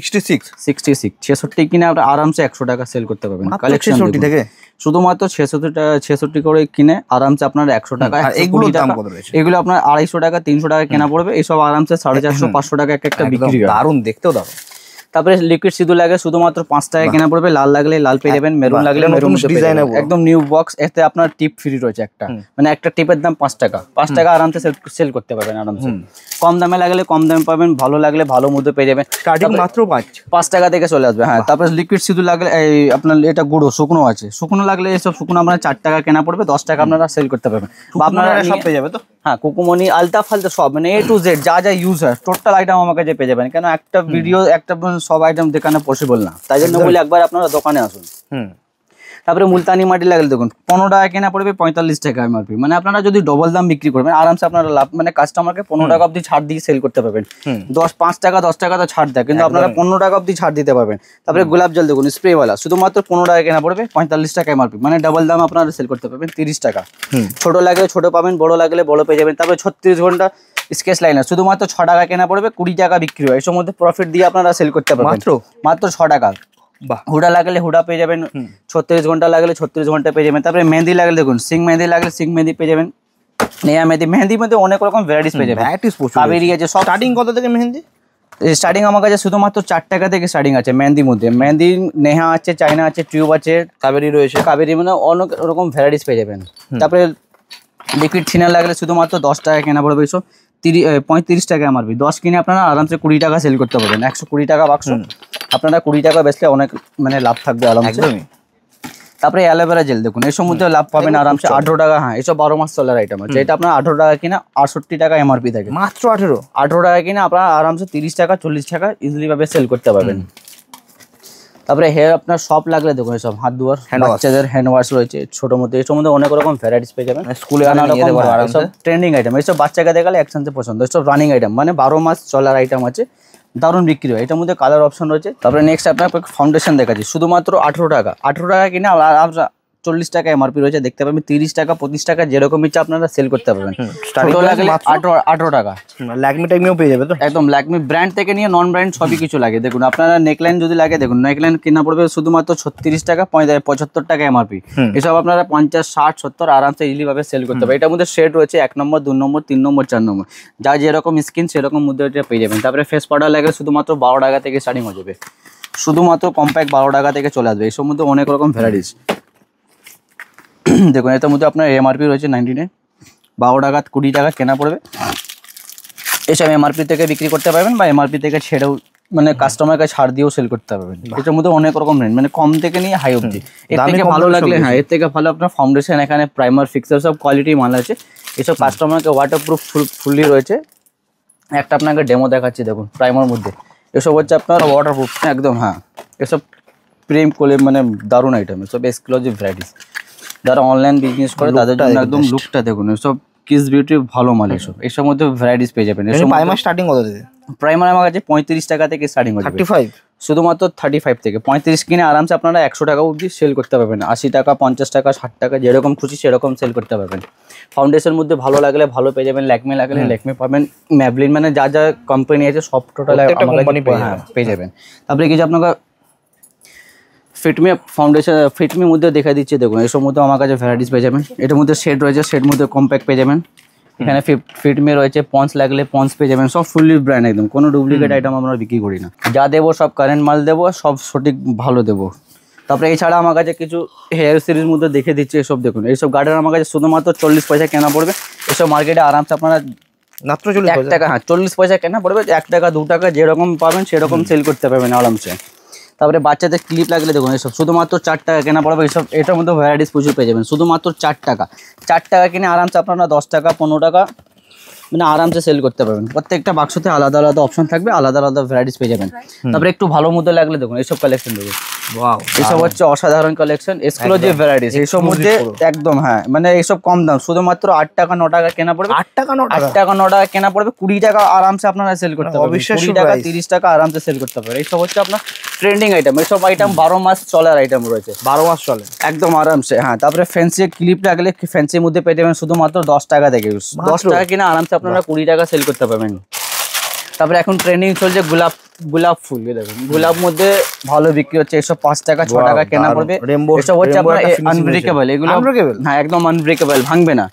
66 কিনে আপনি আরামসে 100 টাকা সেল করতে পারবেন কালেকশন থেকে। শুধুমাত্র 66 করে কিনে আরামসে আপনার 100 টাকা। এগুলো আপনার 250 টাকা 300 টাকা কেনা পড়বে, এইসব আরামসে 450 500 টাকা একটা বিক্রি হয়, দারুণ দেখতেও দারুণ। তারপরে লিকুইড সিঁদুর লাগে শুধুমাত্র 5 টাকা কেনা পড়বে, লাল লাগলে লাল পেয়ে যাবেন, মেরুন লাগলে মেরুন ডিজাইন, একদম নিউ বক্স। এতে আপনার টিপ ফ্রি রয়েছে একটা, মানে একটা টিপের দাম 5 টাকা, 5 টাকা আরামসে সেল করতে পারবেন আরামসে। কম দামে লাগলে কম দামে পাবেন, ভালো লাগলে ভালো মধ্যে পেয়ে যাবেন, স্টার্টিং মাত্র 5 টাকা থেকে চলে আসবে। হ্যাঁ, তারপরে লিকুইড সিঁদুর লাগলে এই আপনার এটা গুঁড়ো শুকনো আছে, শুকনো লাগলে এসব শুকনো আপনার 4 টাকা কেনা পড়বে, 10 টাকা আপনারা সেল করতে পারবেন। বা আপনারা সব পেয়ে যাবে তো, হ্যাঁ কোকোমনি আলতা ফালতা সব মানে A to Z যা যা ইউজ হয় টোটাল আইটেম আমার কাছে পেয়ে যাবেন, কেন একটা ভিডিও একটা সব আইটেম দেখানো পসিবল না, তাই জন্য বলি একবার আপনারা দোকানে আসুন। তারপরে মুলতানি মাটি লাগলে দেখুন 15 টাকা কেনা পড়বে 45 টাকা এমআরপি, মানে আপনারা যদি ডবল দাম বিক্রি করবেন আরামসে আপনারা লাভ, মানে কাস্টমারকে 15 টাকা অবধি ছাড় দিয়ে সেল করতে পারবেন। 5 টাকা 10 টাকা তো ছাড় দেয়, কিন্তু আপনারা 15 টাকা অবধি ছাড় দিতে পারবেন। তারপরে গোলাপ জল দেখুন স্প্রেওয়ালা শুধুমাত্র 15 টাকা কেনা পড়বে 45 টাকা এমআরপি, মানে ডাবল দাম আপনারা সেল করতে পারবেন 30 টাকা। ছোট লাগলে ছোট পাবেন, বড় লাগলে বড় পেয়ে যাবেন। তারপরে 36 ঘন্টা স্কেচ লাইনার শুধুমাত্র 6 টাকা কেনা পড়বে 20 টাকা বিক্রি হয়, এর মধ্যে প্রফিট দিয়ে আপনারা সেল করতে পারবেন মাত্র 6 টাকা। হুডা লাগলে হুডা পেয়ে যাবেন, 36 ঘন্টা লাগলে 36 ঘন্টা পেয়ে যাবেন। তারপরে মেহেন্দি লাগলে দেখুন সিং মেহেন্দি লাগলে সিং মেহেন্দি পেয়ে যাবেন, নেহা মেহেন্দি, মেহেন্দির মধ্যে অনেক রকম ভ্যারাইটিস পেয়ে যাবেন। কাবেরি আছে সব। স্টার্টিং কত থেকে মেহেন্দি? স্টার্টিং আমার কাছে শুধুমাত্র 4 টাকা থেকে স্টার্টিং আছে মেহেন্দির মধ্যে। মেহেন্দি নেহা আছে, চায়না আছে, টিউব আছে, কাবেরি রয়েছে, কাবেরি মানে অনেক রকম ভ্যারাইটিস পেয়ে যাবেন। তারপরে লিকুইড থিনার লাগলে শুধুমাত্র 10 টাকা কেনা পড়বে, এসব 35 টাকা এমআরপি। 10 কিনে আপনারা আরামসে 20 টাকা সেল করতে পারবেন, 120 টাকা বাক্স, আপনারা 20 টাকা বেচলে অনেক মানে লাভ থাকবে আরামসে। তারপরে অ্যালোভেরা জেল দেখুন এর মধ্যে লাভ পাবেন আরামসে 18 টাকা। হ্যাঁ এসব 12 মাস চলার আইটেম আছে, এটা আপনার 18 টাকা কিনা 68 টাকা এমআরপি থাকে, মাত্র 18 টাকা কিনা আপনারা আরামসে 30 টাকা 40 টাকা ইজিলি ভাবে সেল করতে পারবেন। তারপরে হেয়ার আপনার সব লাগলে দেখুন সব হাত ধোয়ার বাচ্চাদের হ্যান্ড ওয়াশ রয়েছে ছোট মধ্যে, এর মধ্যে অনেক রকম ভ্যারাইটিস পেয়ে যাবেন। স্কুলে সব ট্রেন্ডিং আইটেম, এইসব বাচ্চাকে দেখালে একসাথে পছন্দ, এসব রানিং আইটেম মানে 12 মাস চলার আইটেম আছে, দারুণ বিক্রি হয়। এটার মধ্যে কালার অপশন রয়েছে। তারপরে নেক্সট আপনার ফাউন্ডেশন দেখাচ্ছি শুধুমাত্র 18 টাকা। 18 টাকা কিনে 40 টাকা এমআরপি রয়েছে, দেখতে পাবেন 30 টাকা 25 টাকা যেরকম ইচ্ছা আপনারা সেল করতে পারবেন। 18 টাকা। ল্যাকমি টাইমিও পেয়ে যাবে তো একদম, ল্যাকমি ব্র্যান্ড থেকে নিয়ে নন ব্র্যান্ড সবই কিছু লাগে। দেখুন আপনারা নেকলাইন যদি লাগে দেখুন নেকলাইন কিনা পড়বে শুধুমাত্র 36 টাকা 75 টাকা এমআরপি, এসব আপনারা 50 60 70 আরামসে ইজিলি ভাবে সেল করতে পারবেন। এটার মধ্যে শেড রয়েছে 1 নম্বর 2 নম্বর 3 নম্বর 4 নম্বর, যা যেরকম স্কিন সেরকম মধ্যে এটা পেয়ে যাবেন। তারপরে ফেস পাউডার লাগে শুধুমাত্র 12 টাকা থেকে স্টার্টিং হয়ে যাবে, শুধুমাত্র কম্প্যাক্ট 12 টাকা থেকে চলে আসবে। এসব মধ্যে অনেক রকম ভ্যারাইটিস দেখুন, এটার মধ্যে আপনার এমআরপি রয়েছে 99, 12 টাকা 20 টাকা কেনা পড়বে। এসব এমআরপি থেকে বিক্রি করতে পারবেন বা এমআরপি থেকে ছেড়েও মানে কাস্টমারকে ছাড় দিয়েও সেল করতে পারবেন। এটার মধ্যে অনেক রকম রেঞ্জ মানে কম থেকে নিয়ে হাই অবধি। এর থেকে ভালো লাগলে হ্যাঁ এর থেকে ভালো আপনার ফাউন্ডেশন এখানে প্রাইমার ফিক্সার সব কোয়ালিটি মাল আছে। এসব কাস্টমারকে ওয়াটারপ্রুফ ফুললি রয়েছে। একটা আপনাকে ডেমো দেখাচ্ছি দেখুন প্রাইমার মধ্যে, এসব হচ্ছে আপনার ওয়াটারপ্রুফ একদম। হ্যাঁ এসব প্রেম কোলে মানে দারুণ আইটেম, এসব এক্সক্লুসিভ ভ্যারাইটিস, যারা অনলাইন বিজনেস করে তাদের জন্য একদম লুকটা দেখুন। এসব কিস বিউটি ভালো মাল, এসব মধ্যে ভ্যারাইটিস পেয়ে যাবেন। প্রাইমার স্টার্টিং কত থেকে? প্রাইমার আমার কাছে 35 টাকা থেকে স্টার্টিং হচ্ছে, 35 শুধুমাত্র 35 থেকে 35 কিনে আরামসে আপনারা 100 টাকা অবধি সেল করতে পারবেন। 80 টাকা 50 টাকা 60 টাকা যেরকম খুশি সেরকম সেল করতে পারবেন। ফাউন্ডেশন মধ্যে ভালো লাগলে ভালো পেয়ে যাবেন, ল্যাকমি লাগলে ল্যাকমি পাবেন, ম্যাবলিন মানে যা যা কোম্পানি আছে সব টোটাল পেয়ে যাবেন। তারপরে কিছু আপনাকে ফিটমি ফাউন্ডেশন ফিটমি মধ্যে দেখা দিচ্ছে দেখুন, এসব মধ্যে আমার কাছে ভ্যারাইটিস পেয়ে যাবেন। এটার মধ্যে শেড রয়েছে, শেড মধ্যে কম্প্যাক্ট পেয়ে যাবেন। এখানে ফিটমি রয়েছে, পন্স লাগলে পন্স পেয়ে যাবেন, সব ফুললি ব্র্যান্ড একদম, কোনো ডুপ্লিকেট আইটেম আমরা বিক্রি করি না। যা দেবো সব কারেন্ট মাল দেবো, সব সঠিক ভালো দেবো। তারপরে এছাড়া আমার কাছে কিছু হেয়ার সিরিজ মধ্যে দেখে দিচ্ছে, এসব দেখুন এইসব গার্ডেন আমার কাছে শুধুমাত্র 40 পয়সা কেনা পড়বে। এসব মার্কেটে আরামসে আপনারা মাত্র 1 টাকা, হ্যাঁ 40 পয়সা কেনা পড়বে, 1 টাকা 2 টাকা যেরকম পাবেন সেরকম সেল করতে পারবেন আরামসে। তারপরে বাচ্চাদের ক্লিপ লাগলে দেখুন এসব শুধুমাত্র 4 টাকা কেনা পড়বে। এসব এটার মধ্যে ভ্যারাইটিস প্রচুর পেয়ে যাবেন, শুধুমাত্র 4 টাকা। 4 টাকা কিনে আরামসে আপনারা 10 টাকা 15 টাকা মানে আরামসে সেল করতে পারবেন। প্রত্যেকটা বাক্সতে আলাদা আলাদা অপশন থাকবে, আলাদা আলাদা ভ্যারাইটিস পেয়ে যাবেন। তারপরে একটু ভালো মধ্যে লাগলে দেখুন এইসব কালেকশন দেখুন, ওয়াও এসব হচ্ছে অসাধারণ কালেকশন, এক্সক্লুসিভ ভ্যারাইটিস। এইসব মধ্যে একদম হ্যাঁ মানে এইসব কম দাম, শুধুমাত্র 8 টাকা 9 টাকা কেনা পড়বে। 8 টাকা 9 টাকা 8 টাকা 9 টাকা কেনা পড়বে, 20 টাকা আরামসে আপনারা সেল করতে পারবেন। 20 টাকা 30 টাকা আরামসে সেল করতে পারবেন। এইসব হচ্ছে আপনার ট্রেন্ডিং আইটেম, এইসব আইটেম 12 মাস চলার আইটেম রয়েছে, 12 মাস চলে একদম আরামসে। হ্যাঁ তারপরে ফ্যান্সি ক্লিপ লাগলে ফ্যান্সির মধ্যে পেয়ে যাবেন শুধুমাত্র 10 টাকা থেকে। 10 টাকা কিনা আরামসে আপনারা 20 টাকা সেল করতে পারবেন। তারপরে এখন ট্রেন্ডিং চলছে গোলাপ ফুল, দেখুন গোলাপ মধ্যে ভালো বিক্রি হচ্ছে, এসব 5 টাকা 6 টাকা কেনা পড়বে। এসব হচ্ছে আপনার আনব্রেকেবল, এগুলো হ্যাঁ একদম আনব্রেকেবল, ভাঙবে না,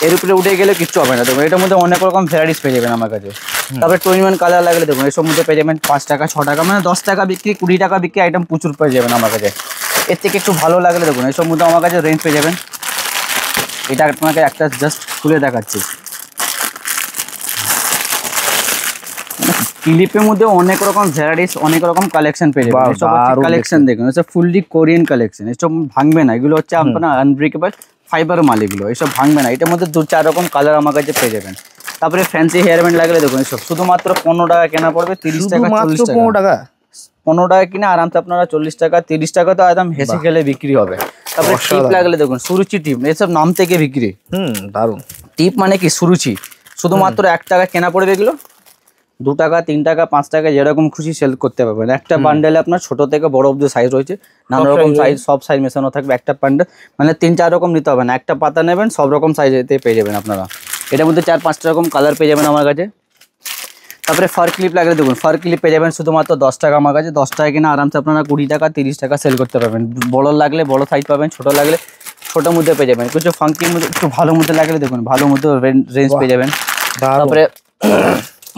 এর উপরে উঠে গেলে কিচ্ছু হবে না। দেখুন এটার মধ্যে অনেক রকম ভ্যারাইটিস পেয়ে যাবেন আমার কাছে। তারপরে 21 কালার লাগলে দেখুন এসব মধ্যে পেয়ে যাবেন 5 টাকা 6 টাকা মানে 10 টাকা বিক্রি 20 টাকা বিক্রি আইটেম প্রচুর পেয়ে যাবেন আমার কাছে। এর থেকে একটু ভালো লাগলে দেখুন এসব মধ্যে আমার কাছে রেঞ্জ পেয়ে যাবেন। এটা আপনাকে একটা জাস্ট খুলে দেখাচ্ছি, ক্লিপের মধ্যে অনেক রকম ভ্যারাইটিস অনেক রকম কালেকশন পেয়ে যাবেন। এসব কালেকশন দেখুন, এসব ফুললি কোরিয়ান কালেকশন, এসব ভাঙবে না, এগুলো হচ্ছে আপনার আনব্রেকেবল ফাইবার মাল এগুলো, এসব ভাঙবে না। এটার মধ্যে 2-4 রকম কালার আমার কাছে পেয়ে যাবেন। তারপরে ফ্যান্সি হেয়ার ব্যান্ড লাগলে দেখুন এসব শুধুমাত্র 15 টাকা কেনা পড়বে, 30 টাকা 40 টাকা। 15 টাকা 15 টাকা কিনে আরামসে আপনারা 40 টাকা 30 টাকা তো একদম হেসে খেলে বিক্রি হবে। তারপরে টিপ লাগলে দেখুন সুরুচি টিপ, এসব নাম থেকে বিক্রি। দারুন। টিপ মানে কি সুরুচি, শুধুমাত্র 1 টাকা কেনা পড়বে এগুলো, 2 টাকা 3 টাকা 5 টাকা যেরকম খুশি সেল করতে পারবেন। একটা বান্ডেলে আপনার ছোট থেকে বড় অব্দি সাইজ রয়েছে, নানা রকম সাইজ, সব সাইজ মেশানো থাকবে একটা বান্ডেল, মানে 3-4 রকম নিতে হবে না, একটা পাতা নেবেন সব রকম সাইজেতে পেয়ে যাবেন আপনারা। এটার মধ্যে 4-5টা রকম কালার পেয়ে যাবেন আমার কাছে। তারপরে ফার ক্লিপ লাগলে দেখুন ফার ক্লিপ পেয়ে যাবেন শুধুমাত্র 10 টাকা আমার কাছে। 10 টাকা কিনা আরামসে আপনারা 20 টাকা 30 টাকা সেল করতে পারবেন। বড় লাগলে বড় সাইজ পাবেন, ছোট লাগলে ছোটোর মধ্যে পেয়ে যাবেন। কিছু ফাঙ্কির মধ্যে একটু ভালো মধ্যে লাগলে দেখুন ভালো মধ্যে রেঞ্জ পেয়ে যাবেন। তারপরে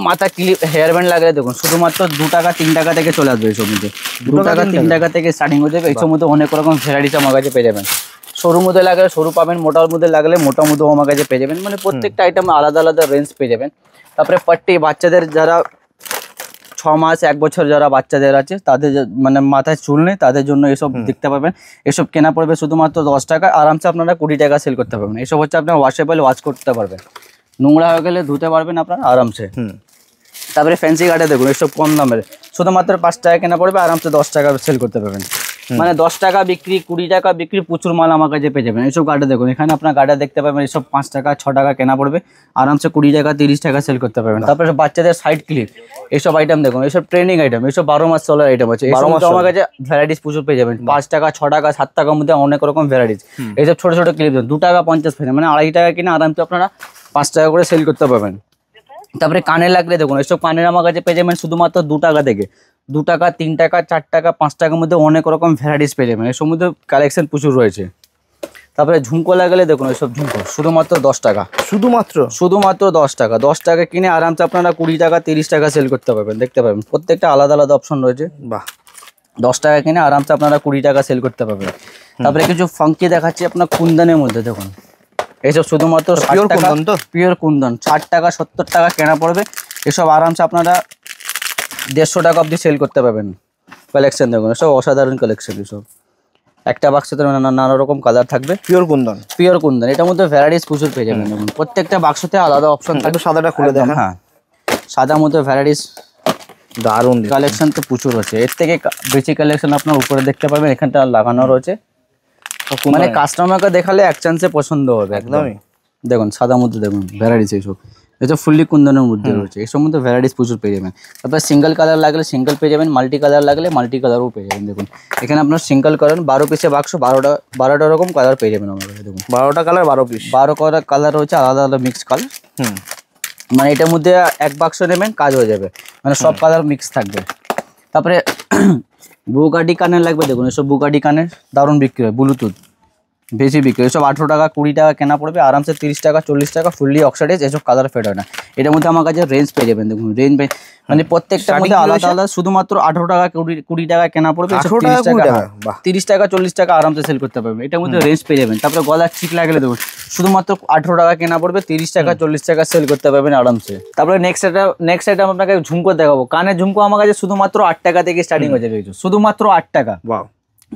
মাথা ক্লিপ হেয়ার ব্যান্ড লাগলে দেখুন শুধুমাত্র 2 টাকা 3 টাকা থেকে চলে আসবে। এইসব মধ্যে 2 টাকা 3 টাকা থেকে স্টার্টিং হয়ে যাবে। এইসব মধ্যে অনেক রকম ভ্যারাইটিস আমার কাছে পেয়ে যাবেন। সরু মধ্যে লাগলে সরু পাবেন, মোটার মধ্যে লাগলে মোটা মধ্যেও আমার কাছে পেয়ে যাবেন। মানে প্রত্যেকটা আইটেম আলাদা আলাদা রেঞ্জ পেয়ে যাবেন। তারপরে পাট্টি বাচ্চাদের যারা 6 মাস 1 বছর যারা বাচ্চাদের আছে তাদের মানে মাথায় চুল নেই তাদের জন্য এসব দেখতে পাবেন। এসব কেনা পড়বে শুধুমাত্র 10 টাকা, আরামসে আপনারা 20 টাকা সেল করতে পারবেন। এসব হচ্ছে আপনার ওয়াশেবল, ওয়াশ করতে পারবেন, নোংরা হয়ে গেলে ধুতে পারবেন আপনারা আরামসে। তারপরে ফ্যান্সি গার্ডে দেখুন এসব কম দামের শুধুমাত্র 5 টাকা কেনা পড়বে, আরামসে 10 টাকা সেল করতে পারবেন। মানে 10 টাকা বিক্রি 20 টাকা বিক্রি প্রচুর মাল আমার কাছে পেয়ে যাবেন। এইসব গার্ডে দেখুন, এখানে আপনার গার্ডে দেখতে পাবেন এসব 5 টাকা 6 টাকা কেনা পড়বে, আরামসে 20 টাকা 30 টাকা সেল করতে পারবেন। তারপরে বাচ্চাদের সাইড ক্লিপ এইসব আইটেম দেখুন, এইসব ট্রেনিং আইটেম, এইসব 12 মাস চলার আইটেম আছে। এইসব আমার কাছে ভ্যারাইটিস প্রচুর পেয়ে যাবেন। 5 টাকা 6 টাকা 7 টাকার মধ্যে অনেক রকম ভ্যারাইটিস। এইসব ছোট ছোট ক্লিপ 2 টাকা 50 পয়সা, মানে 2.5 টাকা কিনে আরামসে আপনারা 5 টাকা করে সেল করতে পারবেন। তারপরে কানে লাগলে দেখুন এসব কানের আমার কাছে পেয়ে যাবেন শুধুমাত্র 2 টাকা থেকে, 2 টাকা 3 টাকা 4 টাকা 5 টাকার মধ্যে অনেক রকম ভ্যারাইটিস পেয়ে যাবেন। এর মধ্যে কালেকশন প্রচুর রয়েছে। তারপরে ঝুমকো লাগালে দেখুন এসব ঝুমকো শুধুমাত্র 10 টাকা, শুধুমাত্র 10 টাকা। 10 টাকা কিনে আরামসে আপনারা 20 টাকা 30 টাকা সেল করতে পারবেন। দেখতে পাবেন প্রত্যেকটা আলাদা আলাদা অপশন রয়েছে। বাহ, 10 টাকা কিনে আরামসে আপনারা 20 টাকা সেল করতে পারবেন। তারপরে কিছু ফাঙ্কি দেখাচ্ছি আপনার কুন্দনের মধ্যে দেখুন, এসব শুধুমাত্র 60 টাকা, পিওর কুন্দন 60 টাকা 70 টাকা কেনা পড়বে। এসব আরামসে আপনারা 150 টাকা অবধি সেল করতে পারবেন। কালেকশন দেখুন এসব অসাধারণ কালেকশন। এসব একটা বাক্সতে নানা রকম কালার থাকবে, পিওর কুন্দন, পিওর কুন্দন। এটার মধ্যে ভ্যারাইটিস প্রচুর পেয়ে যাবেন। দেখুন প্রত্যেকটা বাক্সতে আলাদা অপশন থাকবে। সাদাটা খুলে দেখেন। হ্যাঁ, সাদার মধ্যে ভ্যারাইটিস দারুণ কালেকশন তো প্রচুর আছে। এর থেকে বেশি কালেকশন আপনার উপরে দেখতে পাবেন, এখানটা লাগানো রয়েছে। মানে কাস্টমারকে দেখালে এক চান্সে পছন্দ হবে একদমই। দেখুন সাদার মধ্যে দেখুন ভ্যারাইটিস এইসব, এটা ফুললি কুন্দনের মধ্যে রয়েছে। এসব মধ্যে ভ্যারাইটিস প্রচুর পেয়ে যাবেন। তারপরে সিঙ্গেল কালার লাগলে সিঙ্গেল পেয়ে যাবেন, মাল্টি কালার লাগলে মাল্টি কালারও পেয়ে যাবেন। দেখুন এখানে আপনার সিঙ্গেল করেন 12 পিসে বাক্স, 12টা রকম কালার পেয়ে যাবেন আমাদের। দেখুন 12টা কালার 12 পিস, 12 কালার রয়েছে, আলাদা আলাদা মিক্স কালার। মানে এটার মধ্যে এক বাক্স নেবেন কাজ হয়ে যাবে, মানে সব কালার মিক্স থাকবে। তারপরে বুগাটি কানের লাগবে দেখুন, এসব বুগাটি কানের দারুণ বিক্রি হয়, ব্লুটুথ বেশি বিক্রি। এসব 18 টাকা 20 টাকা কেনা পড়বে, আরামসে 30 টাকা 40 টাকা ফুললি অক্সাইডাইজ। এসব কালার ফেড হয় না। এটার মধ্যে আমার কাছে রেঞ্জ পেয়ে যাবেন। দেখুন রেঞ্জ মানে প্রত্যেকটার মধ্যে আলাদা আলাদা। শুধুমাত্র 18 টাকা 20 টাকা কেনা পড়বে, 30 টাকা 40 টাকা আরামসে সেল করতে পারবেন। এটার মধ্যে রেঞ্জ পেয়ে যাবেন। তারপরে গলার চিক লাগলে দেখুন শুধুমাত্র 18 টাকা কেনা পড়বে, 30 টাকা 40 টাকা সেল করতে পারবেন আরামসে। তারপরে নেক্সট আইটেম আপনাকে ঝুমকো দেখাবো। কানের ঝুমকো আমার কাছে শুধুমাত্র 8 টাকা থেকে স্টার্টিং হয়ে যাবে, শুধুমাত্র 8 টাকা।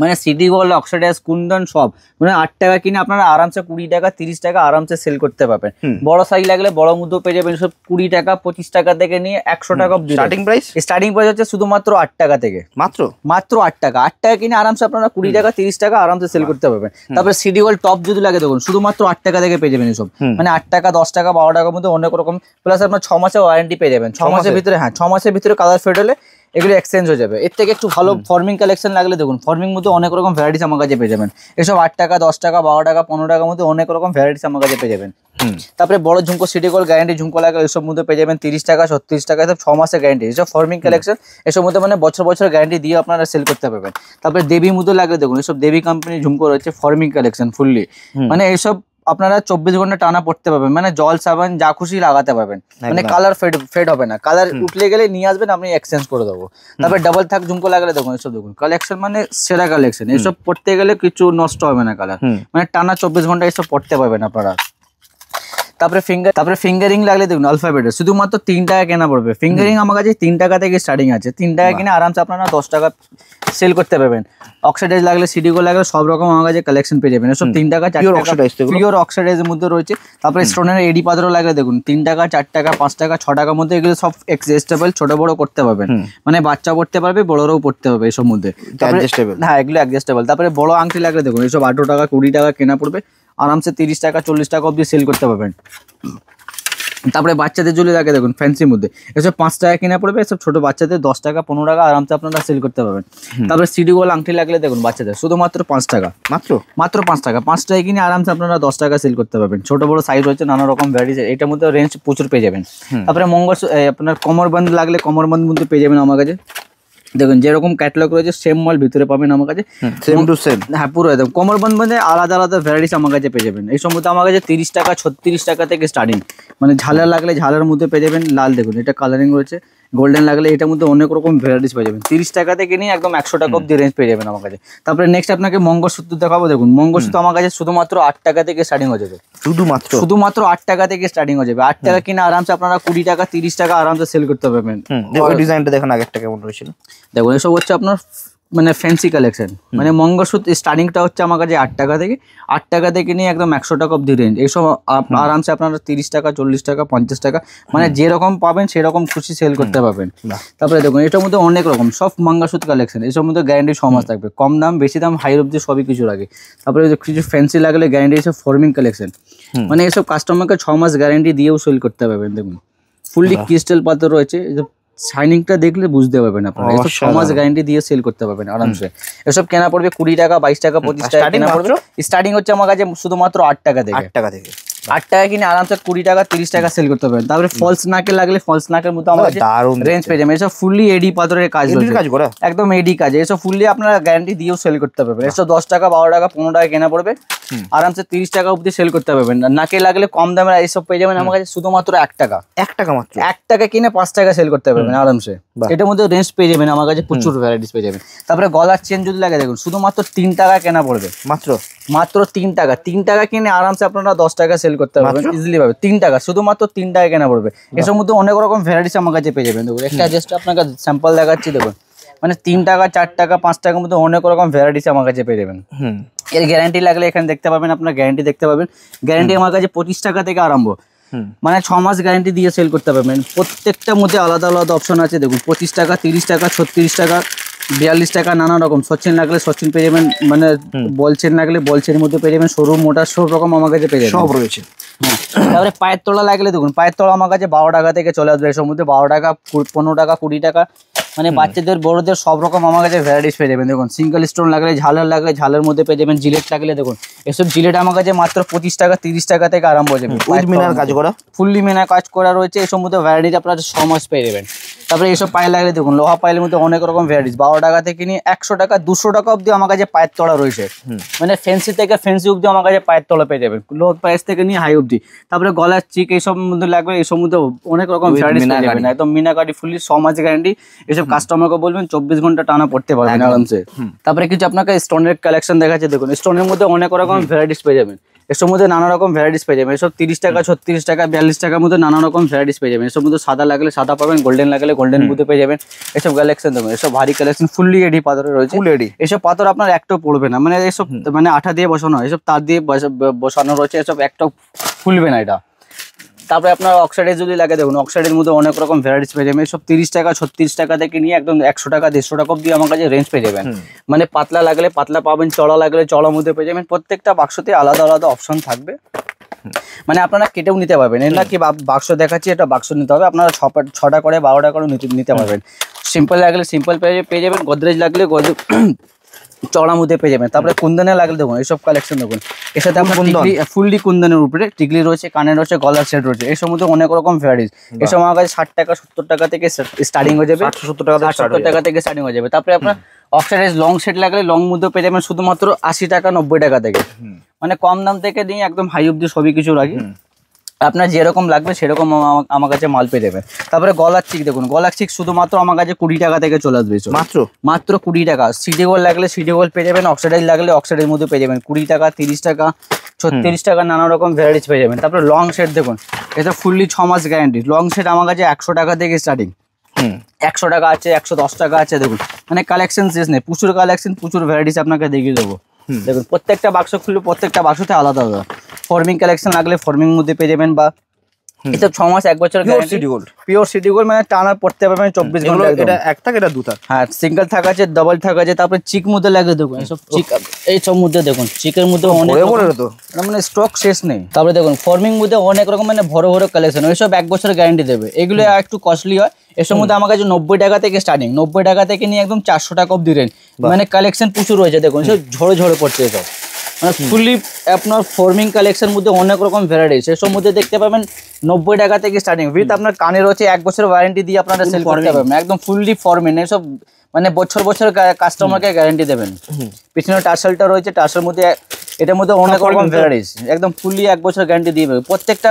মানে সিটি গোল্ড, অক্সাইডাইজ, কুন্দন সব মানে 8 টাকা কিনে আপনারা আরামসে 20 টাকা 30 টাকা আরামসে সেল করতে পারবেন। বড় সাইজ লাগলে বড় মধ্যে পেয়ে যাবেন সব 20 টাকা 25 টাকা থেকে নিয়ে 100 টাকা স্টার্টিং প্রাইস হচ্ছে শুধুমাত্র 8 টাকা থেকে, মাত্র 8 টাকা। 8 টাকা কিনে আরামসে আপনারা 20 টাকা 30 টাকা আরামসে সেল করতে পারবেন। তারপরে সিটি গোল্ড টপ যদি লাগে দেখুন শুধুমাত্র 8 টাকা থেকে পেয়ে যাবেন এসব। মানে 8 টাকা 10 টাকা 12 টাকার মধ্যে অনেক রকম, প্লাস আপনার 6 মাসের ওয়ারেন্টি পেয়ে যাবেন। 6 মাসের ভিতরে, হ্যাঁ 6 মাসের ভিতরে কালার ফেড হলে এগুলো এক্সচেঞ্জ হয়ে যাবে। এর থেকে একটু ভালো ফর্মিং কালেকশন লাগলে দেখুন ফর্মিং মধ্যে অনেক রকম ভ্যারাইটিস আমার কাছে পেয়ে যাবেন। এসব 8 টাকা 10 টাকা 12 টাকা 15 টাকার মধ্যে অনেক রকম ভ্যারাইটিস আমার কাছে পেয়ে যাবেন। তারপরে বড় ঝুমকো সিটি গোল্ড গ্যারান্টি ঝুমকো লাগলে এসব মধ্যে পেয়ে যাবেন 30 টাকা 36 টাকা, এসব 6 মাসের গ্যারান্টি। এসব ফর্মিং কালেকশন, এসব মধ্যে মানে বছর গ্যারান্টি দিয়ে আপনারা সেল করতে পারবেন। তারপরে দেবী মধ্যে লাগলে দেখুন এসব দেবী কোম্পানি ঝুমকো রয়েছে, ফর্মিং কালেকশন ফুললি। মানে এসব আপনারা 24 ঘন্টা টানা পড়তে পারবেন, মানে জল সাবান যা খুশি লাগাতে পারবেন। মানে কালার ফেড হবে না, কালার উঠলে গেলে নিয়ে আসবেন, আপনি এক্সচেঞ্জ করে দেবো। তারপরে ডাবল থাক ঝুমকো লাগালে দেখুন এসব দেখুন কালেকশন মানে সেরা কালেকশন। এসব পড়তে গেলে কিছু নষ্ট হবে না কালার, মানে টানা 24 ঘন্টা এসব পড়তে পারবেন আপনারা। তারপরে ফিঙ্গারিং লাগলে দেখুন অ্যালফাবেটের শুধুমাত্র 3 টাকা কেনা পড়বে। ফিঙ্গারিং আমার কাছে 3 টাকা থেকে স্টার্টিং আছে। 3 টাকা কিনে আরামসে আপনারা 10 টাকা সেল করতে পারবেন। অক্সাইডাইজ লাগলে সিডিগো লাগলে সব রকম আমার কাছে কালেকশন পেয়ে যাবেন। সব 3 টাকা 4 টাকা পিওর অক্সাইডাইজের মধ্যে রয়েছে। তারপরে স্টোনের এডি পাথরও লাগলে দেখুন 3 টাকা 4 টাকা 5 টাকা 6 টাকার মধ্যে এগুলো সব অ্যাডজাস্টেবল, ছোট বড় করতে পারবেন। মানে বাচ্চা পড়তে পারবে, বড়রাও পড়তে পারবে এসব মধ্যে। হ্যাঁ, এগুলো অ্যাডজাস্টেবল। তারপরে বড় আংটি লাগলে দেখুন এসব 18 টাকা 20 টাকা কেনা পড়বে, আরামসে 30 টাকা 40 টাকা অবধি সেল করতে পারবেন। তারপরে বাচ্চাদের ঝুলি লাগে দেখুন ফ্যান্সির মধ্যে এসব 5 টাকা কিনা পড়বে, এসব ছোট বাচ্চাদের 10 টাকা 15 টাকা আরামসে আপনারা সেল করতে পারবেন। তারপরে সিডি গোল আংটি লাগলে দেখুন বাচ্চাদের শুধুমাত্র 5 টাকা, মাত্র 5 টাকা। 5 টাকা কিনে আরামসে আপনারা 10 টাকা সেল করতে পারবেন। ছোট বড় সাইজ হচ্ছে, নানা রকম ভ্যারাইটিস, এটার মধ্যে রেঞ্জ প্রচুর পেয়ে যাবেন। তারপরে আপনার কোমরবন্ধ লাগলে কোমরবন্ধ মধ্যে পেয়ে যাবেন আমার কাছে। দেখুন যেরকম ক্যাটালগ রয়েছে সেম মাল ভিতরে পাবেন আমার কাছে, সেম টু সেম। হ্যাঁ, পুরো একদম কোমরবন্ধ মানে আলাদা আলাদা ভ্যারাইটিস আমার কাছে পেয়ে যাবেন। এই সম্বন্ধে আমার কাছে 30 টাকা 36 টাকা থেকে স্টার্টিং, মানে ঝালার লাগলে ঝালার মধ্যে পেয়ে যাবেন। লাল দেখুন এটা কালারিং রয়েছে, গোল্ডেন লাগলে এটার মধ্যে অনেক রকম ভ্যারাইটিস পেয়ে যাবেন। 30 টাকা থেকে নিয়ে একদম 100 টাকা অব্দি রেঞ্জ পেয়ে যাবেন আমার কাছে। তারপরে নেক্সট আপনাকে মঙ্গলসূত্র দেখাবো। দেখুন মঙ্গলসূত্র আমার কাছে শুধুমাত্র 8 টাকা থেকে স্টার্টিং হয়ে যাবে। শুধুমাত্র 8 টাকা থেকে স্টার্টিং হয়ে যাবে। 8 টাকা কিনে আরামসে আপনারা 20 টাকা 30 টাকা আরামসে সেল করতে পারবেন। ওই ডিজাইনটা দেখুন আগেরটা কেমন রয়েছিল। দেখুন এসব হচ্ছে আপনার মানে ফ্যান্সি কালেকশন, মানে মঙ্গলসূত্র স্টার্টিংটা হচ্ছে আমার কাছে 8 টাকা থেকে। 8 টাকা থেকে নিয়ে একদম 100 টাকা অব্দি রেঞ্জ। এইসব আরামসে আপনারা 30 টাকা 40 টাকা 50 টাকা মানে যেরকম পাবেন সেরকম খুশি সেল করতে পারবেন। তারপরে দেখুন এটার মধ্যে অনেক রকম সব মঙ্গলসূত্র কালেকশন, এসব মধ্যে গ্যারান্টি 6 মাস থাকবে। কম দাম বেশি দাম হাই অব্দি সবই কিছু লাগে। তারপরে কিছু ফ্যান্সি লাগলে গ্যারান্টি, এসব ফর্মিং কালেকশন, মানে এসব কাস্টমারকে 6 মাস গ্যারান্টি দিয়েও সেল করতে পারবেন। দেখুন ফুললি ক্রিস্টাল পাথর রয়েছে, শাইনিংটা দেখলে বুঝতে পারবেন আপনারা। এসব 6 মাস গ্যারান্টি দিয়ে সেল করতে পারবেন আরামসে। এসব কেনা পড়বে 20 টাকা 22 টাকা 25 টাকা কেনা পড়বে। স্টার্টিং হচ্ছে আমার কাছে শুধুমাত্র 8 টাকা থেকে। 8 টাকা কিনে আরামসে 20 টাকা 30 টাকা সেল করতে পারবেন। তারপরে ফলস নাকে লাগলে ফলস নাকের মধ্যে আমার কাছে রেঞ্জ পেয়ে যাবেন। এসব ফুললি এডি পাথরের কাজ করা, একদম এডি কাজ। এসব ফুললি আপনারা গ্যারান্টি দিয়েও সেল করতে পারবেন। এসব 10 টাকা 12 টাকা 15 টাকা কেনা পড়বে, আরামসে 30 টাকা অবধি সেল করতে পারবেন। নাকে লাগলে কম দামে এইসব পেয়ে যাবেন আমার কাছে শুধুমাত্র 1 টাকা। 1 টাকা মাত্র, 1 টাকা কিনে 5 টাকা সেল করতে পারবেন আরামসে। এটার মধ্যে রেঞ্জ পেয়ে যাবেন আমার কাছে, প্রচুর ভ্যারাইটিস পেয়ে যাবেন। তারপরে গলার চেন যদি লাগে দেখুন শুধুমাত্র 3 টাকা কেনা পড়বে, মাত্র 3 টাকা। 3 টাকা কিনে আরামসে আপনারা 10 টাকা সেল করতে পারবেন ইজিলি ভাবে। 3 টাকা, শুধুমাত্র 3 টাকা কেনা পড়বে। এসব মধ্যে অনেক রকম ভ্যারাইটিস আমার কাছে পেয়ে যাবেন। দেখুন একটা জাস্ট আপনাকে স্যাম্পল দেখাচ্ছি। দেখুন মানে 3 টাকা 4 টাকা 5 টাকার মধ্যে অনেক রকম ভ্যারাইটিস আমার কাছে পেয়ে যাবেন। এর গ্যারান্টি লাগলে এখানে দেখতে পাবেন, আপনার গ্যারান্টি দেখতে পাবেন। গ্যারান্টি আমার কাছে 25 টাকা থেকে আরম্ভ, মানে 6 মাস গ্যারান্টি দিয়ে সেল করতে পারবেন। প্রত্যেকটার মধ্যে আলাদা আলাদা অপশন আছে। দেখুন 25 টাকা 30 টাকা 36 টাকা 42 টাকা নানা রকম। সচিন লাগলে সচিন পেয়ে যাবেন, মানে বলচেন লাগলে বলচেনের মধ্যে পেয়ে যাবেন। সরু মোটা সব রকম আমার কাছে পেয়ে যাবেন, সব রয়েছে। হ্যাঁ, তারপরে পায়ের তোলা লাগলে দেখুন পায়ের তোলা আমার কাছে 12 টাকা থেকে চলে আসবে। এসব মধ্যে 12 টাকা 15 টাকা 20 টাকা, মানে বাচ্চাদের বড়দের সব রকম আমার কাছে ভ্যারাইটিস পেয়ে যাবেন। দেখুন সিঙ্গেল স্টোন লাগলে ঝালের মধ্যে পেয়ে যাবেন। জিলেট লাগলে দেখুন এসব জিলেট আমার কাছে মাত্র 25 টাকা 30 টাকা থেকে আরম্ভ হয়ে যাবে। ফুললি মিনার কাজ করা রয়েছে। এসব মধ্যে ভ্যারাইটিস আপনারা 6 মাস পেয়ে যাবেন। তারপরে এসব পায়ে লাগলে দেখুন লোহা পায়ের মধ্যে অনেক রকম ভ্যারাইটিস। 12 টাকা থেকে নিয়ে 100 টাকা 200 টাকা অব্দি আমার কাছে পায়ের তলা রয়েছে। মানে ফ্যান্সি থেকে ফ্যান্সি অব্দি আমার কাছে পায়ের তলা পেয়ে যাবেন, লো প্রাইস থেকে নিয়ে হাই অব্দি। তারপরে গলার চিক এইসব মধ্যে লাগবে, এইসব মধ্যে অনেক রকম ভ্যারাইটিস পেয়ে যাবেন। একদম মিনাকারি ফুললি 6 মাস গ্যারান্টি। এসব কাস্টমারকে বলবেন 24 ঘন্টা টানা পড়তে পারবেন আরামসে। তারপরে কিছু আপনাকে স্টোনের কালেকশন দেখাচ্ছে। দেখুন স্টোনের মধ্যে অনেক রকম ভ্যারাইটিস পেয়ে যাবেন। এসব মধ্যে নানা রকম ভ্যারাইটিস পেয়ে যাবেন। এসব 30 টাকা 36 টাকা 42 টাকার মধ্যে নানা রকম ভ্যারাইটিস পেয়ে যাবেন। এসব মধ্যে সাদা লাগলে সাদা পাবেন, গোল্ডেন লাগলে গোল্ডেন মধ্যে পেয়ে যাবেন। এসব কালেকশন দেবেন। এসব ভারী কালেকশন ফুললি এডি পাথরের রয়েছে। এসব পাথর আপনার একটাও পড়বে না, মানে এসব মানে আঠা দিয়ে বসানো হয়, এসব তার দিয়ে বসানো রয়েছে। এসব একটাও ফুলবে না এটা। তারপরে আপনার অক্সাইডের যদি লাগে দেখুন অক্সাইডের মধ্যে অনেক রকম ভ্যারাইটিস পেয়ে যাবেন। সব 30 টাকা 36 টাকা থেকে নিয়ে একদম 100 টাকা 150 টাকা অব্দি আমার কাছে রেঞ্জ পেয়ে যাবেন। মানে পাতলা লাগলে পাতলা পাবেন, চড়া লাগলে চড়ার মধ্যে পেয়ে যাবেন। প্রত্যেকটা বাক্সতে আলাদা আলাদা অপশন থাকবে, মানে আপনারা কেটেও নিতে পারবেন। এটা কি বাক্স দেখাচ্ছি, এটা বাক্স নিতে হবে। আপনারা 6টা করে 12টা করে নিতে পারবেন। সিম্পল লাগলে সিম্পল পেয়ে যাবেন, গোদরেজ লাগলে চড়া মধ্যে পেয়ে যাবেন। তারপরে কুন্দনে লাগলে দেখুন এইসব কালেকশন দেখুন। এর সাথে আপনার ফুললি কুন্দনের উপরে টিকলি রয়েছে, কানে রয়েছে, গলার সেট রয়েছে। এর মধ্যে অনেক রকম ভ্যারাইটিস। এসব আমার কাছে 60 টাকা 70 টাকা থেকে স্টার্টিং হয়ে যাবে, 70 টাকা থেকে স্টার্টিং হয়ে যাবে। তারপরে আপনার অক্সাইডাইজ লং সেট লাগলে লং মধ্যে পেয়ে যাবেন শুধুমাত্র 80 টাকা 90 টাকা থেকে, মানে কম দাম থেকে নিয়ে একদম হাই অব্দি সবই কিছু রাখি। আপনার যেরকম লাগবে সেরকম আমার কাছে মাল পেয়ে যাবেন। তারপরে গলার চিক দেখুন, গলার চিক শুধুমাত্র আমার কাছে 20 টাকা থেকে চলে আসবে, মাত্র 20 টাকা। সিডি গোল্ড লাগলে সিডি গোল্ড পেয়ে যাবেন, অক্সাইডাইজ লাগলে অক্সাইডের মধ্যে পেয়ে যাবেন 20 টাকা, 30 টাকা, 36 টাকা, নানা রকম ভ্যারাইটিস পেয়ে যাবেন। তারপরে লং সেট দেখুন, এটা ফুললি 6 মাস গ্যারান্টি। লং সেট আমার কাছে 100 টাকা থেকে স্টার্টিং, 100 টাকা আছে, 110 টাকা আছে। দেখুন মানে কালেকশন শেষ নেই, প্রচুর কালেকশন, প্রচুর ভ্যারাইটিস আপনাকে দেখিয়ে দেবো। দেখুন প্রত্যেকটা বাক্স খুললে প্রত্যেকটা বাক্সতে আলাদা আলাদা ফর্মিং কালেকশন লাগলে ফর্মিং মধ্যে পেয়ে যাবেন, বা এটা 6 মাস 1 বছর গ্যারান্টি। পিওর সিটি গোল্ড মানে টানা পড়তে পারবেন 24 ঘন্টা। এটা এক থাক, এটা দু থাক। হ্যাঁ, সিঙ্গেল থাকা আছে, ডাবল থাকা আছে। তারপরে চিক মধ্যে লাগে দেখুন, এইসব চিক, এই সব মধ্যে দেখুন চিকের মধ্যে অনেক মানে স্টক শেষ নেই। তারপরে দেখুন ফর্মিং মধ্যে অনেক রকম মানে বড় বড় কালেকশন, ওইসব 1 বছর গ্যারান্টি দেবে। এগুলো একটু কস্টলি হয়। এসব মধ্যে আমার কাছে 90 টাকা থেকে স্টার্টিং, 90 টাকা থেকে নিয়ে একদম 400 টাকা অব্দি রেঞ্জ। মানে কালেকশন প্রচুর রয়েছে দেখুন, সব ঝরে ঝরে পড়ছে এসব। মানে ফুললি আপনার ফর্মিং কালেকশন মধ্যে অনেক রকম ভ্যারাইটি, সেসব মধ্যে দেখতে পাবেন 90 টাকা থেকে স্টার্টিং। উইথ আপনার কানে রয়েছে 1 বছর ওয়ারেন্টি দিয়ে আপনারা সেল করতে পারবেন, একদম ফুললি ফর্মিং। এসব মানে বছর বছর কাস্টমারকে গ্যারান্টি দেবেন। পিছনে টার্সেলটা রয়েছে, টার্সেল মধ্যে এটার মধ্যে অনেক রকম ভ্যারাইটিস, একদম ফুললি 1 বছর গ্যারান্টি দিয়ে দেবে। প্রত্যেকটা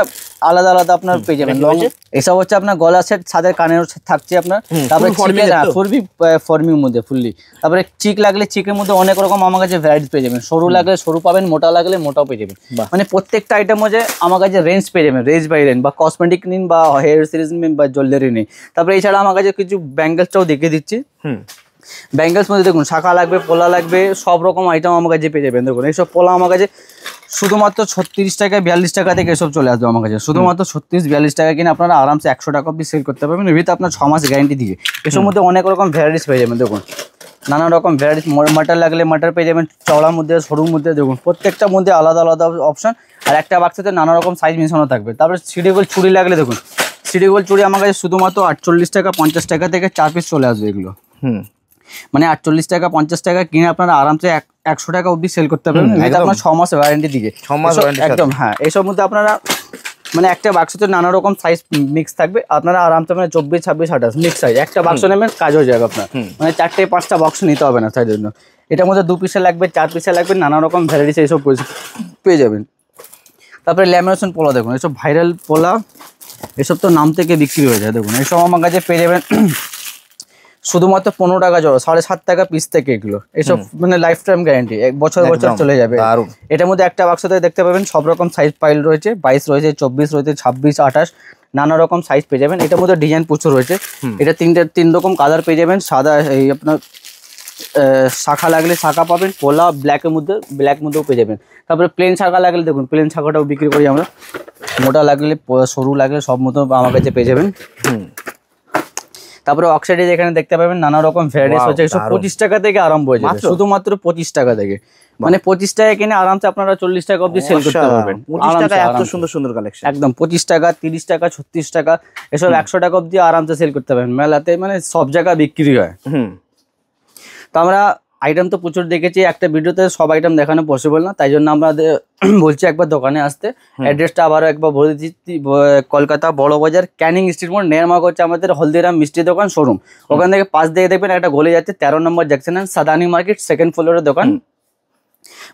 আলাদা আলাদা আপনার পেয়ে যাবেন। লং এসব হচ্ছে আপনার গলা সেট, সাদের কানের থাকছে আপনার। তারপরে ফর্মিং মধ্যে ফুললি। তারপরে চিক লাগলে চিকের মধ্যে অনেক রকম আমার কাছে ভ্যারাইটিস পেয়ে যাবেন। সরু লাগলে সরু পাবেন, মোটা লাগলে মোটাও পেয়ে যাবেন। মানে প্রত্যেকটা আইটেম হচ্ছে আমার কাছে রেঞ্জ পেয়ে যাবেন, রেঞ্জ বাই রেঞ্জ, বা কসমেটিক নিন বা হেয়ার সিরিজ নিন বা জুয়েলারি নিন। তারপরে এছাড়া আমার কাছে কিছু ব্যাঙ্গেলসটাও দেখিয়ে দিচ্ছি। ব্যাঙ্গেলস মধ্যে দেখুন শাখা লাগবে, পোলা লাগবে, সব রকম আইটেম আমার কাছে পেয়ে যাবেন। দেখুন এইসব পোলা আমার কাছে শুধুমাত্র 36 টাকা 42 টাকা থেকে এসব চলে আসবে আমার কাছে। শুধুমাত্র 36-42 টাকা কিনে আপনারা আরামসে 100 টাকা অব্দি সেল করতে পারবেন, উইথ আপনার 6 মাস গ্যারান্টি দিয়ে। এসব মধ্যে অনেক রকম ভ্যারাইটিস পেয়ে যাবেন। দেখুন নানা রকম ভ্যারাইটিস, মাটার লাগলে মাটার পেয়ে যাবেন, চওড়ার মধ্যে, সরুর মধ্যে। দেখুন প্রত্যেকটার মধ্যে আলাদা আলাদা অপশন, আর একটা বাক্সতে নানা রকম সাইজ মিশানো থাকবে। তারপরে সিডি গোল্ড চুড়ি লাগলে দেখুন, সিডি গোল্ড চুড়ি আমার কাছে শুধুমাত্র 48 টাকা 50 টাকা থেকে 4 পিস চলে আসবে এগুলো। মানে 48 টাকা 50 টাকা কিনে আপনারা আরামসে 100 টাকা অব্দি সেল করতে পারবেন, এটা আপনার 6 মাস ওয়ারেন্টি দিকে। 6 মাস ওয়ারেন্টি একদম। হ্যাঁ, এইসব মধ্যে আপনারা মানে একটা বাক্সতে নানা রকম সাইজ মিক্স থাকবে, আপনারা আরামসে মানে 24, 26, 28 মিক্স সাইজ একটা বাক্স নেবেন, কাজ হয়ে যাবে আপনার। মানে 4-5টা বাক্স নিতে হবে না সাইজের জন্য। এটার মধ্যে 2 পিসে লাগবে, 4 পিসে লাগবে, নানা রকম ভ্যারাইটিস এইসব পেয়ে যাবেন। তারপরে ল্যামিনেশন পোলা দেখুন, এইসব ভাইরাল পোলা, এসব তো নাম থেকে বিক্রি হয়ে যায়। দেখুন এইসব আমার কাছে পেয়ে যাবেন শুধুমাত্র 15 টাকা জোড়া, 7.5 টাকা পিস থেকে এগুলো। এইসব মানে লাইফ টাইম গ্যারান্টি, 1 বছর চলে যাবে। এটার মধ্যে একটা বাক্সতে দেখতে পাবেন সব রকম সাইজ পাইল রয়েছে, 22 রয়েছে, 24 রয়েছে, 26, 28 নানা রকম সাইজ পেয়ে যাবেন। এটার মধ্যে ডিজাইন প্রচুর রয়েছে। এটা 3 রকম কালার পেয়ে যাবেন। সাদা, এই আপনার শাখা লাগলে শাখা পাবেন, পোলা ব্ল্যাকের মধ্যে, ব্ল্যাক মধ্যেও পেয়ে যাবেন। তারপরে প্লেন শাখা লাগলে দেখুন, প্লেন শাখাটাও বিক্রি করি আমরা। মোটা লাগলে, সরু লাগলে সব মতো আমার কাছে পেয়ে যাবেন। তারপরে অক্সাইডাইজ এখানে দেখতে পাবেন নানা রকম ভ্যারাইটিস হচ্ছে। 25 টাকা থেকে আরম্ভ হয়ে যাবে, শুধুমাত্র 25 টাকা থেকে। মানে 25 টাকা কিনে আরামসে আপনারা 40 টাকা অব্দি সেল করতে পারবেন। 25 টাকা এত সুন্দর সুন্দর কালেকশন, একদম 25 টাকা, 30 টাকা, 36 টাকা, এসব 100 টাকা অব্দি আরামসে সেল করতে পারবেন। মেলাতে মানে সব জায়গায় বিক্রি হয়। তো আমরা আইটেম তো প্রচুর দেখেছি, একটা ভিডিওতে সব আইটেম দেখানো পসিবল না, তাই জন্য আমরা বলছি একবার দোকানে আসতে। অ্যাড্রেসটা আবারও একবার বলে দিচ্ছি, কলকাতা বড় বাজার, ক্যানিং স্ট্রিট মোড়, নেয়ারমার্গ হচ্ছে আমাদের হলদিরাম মিষ্টি দোকান শোরুম। ওখান থেকে পাশ দিয়ে দেখবেন একটা গলি যাচ্ছে, 13 নম্বর জংশন, সাদানি মার্কেট, 2nd ফ্লোরের দোকান।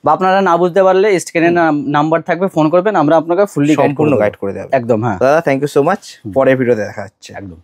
বা আপনারা না বুঝতে পারলে স্ক্রিনে নাম্বার থাকবে, ফোন করবেন, আমরা আপনাকে ফুললি সম্পূর্ণ গাইড করে দেব। একদম। হ্যাঁ দাদা, থ্যাংক ইউ সো মাচ। পরের ভিডিওতে দেখা হচ্ছে। একদম।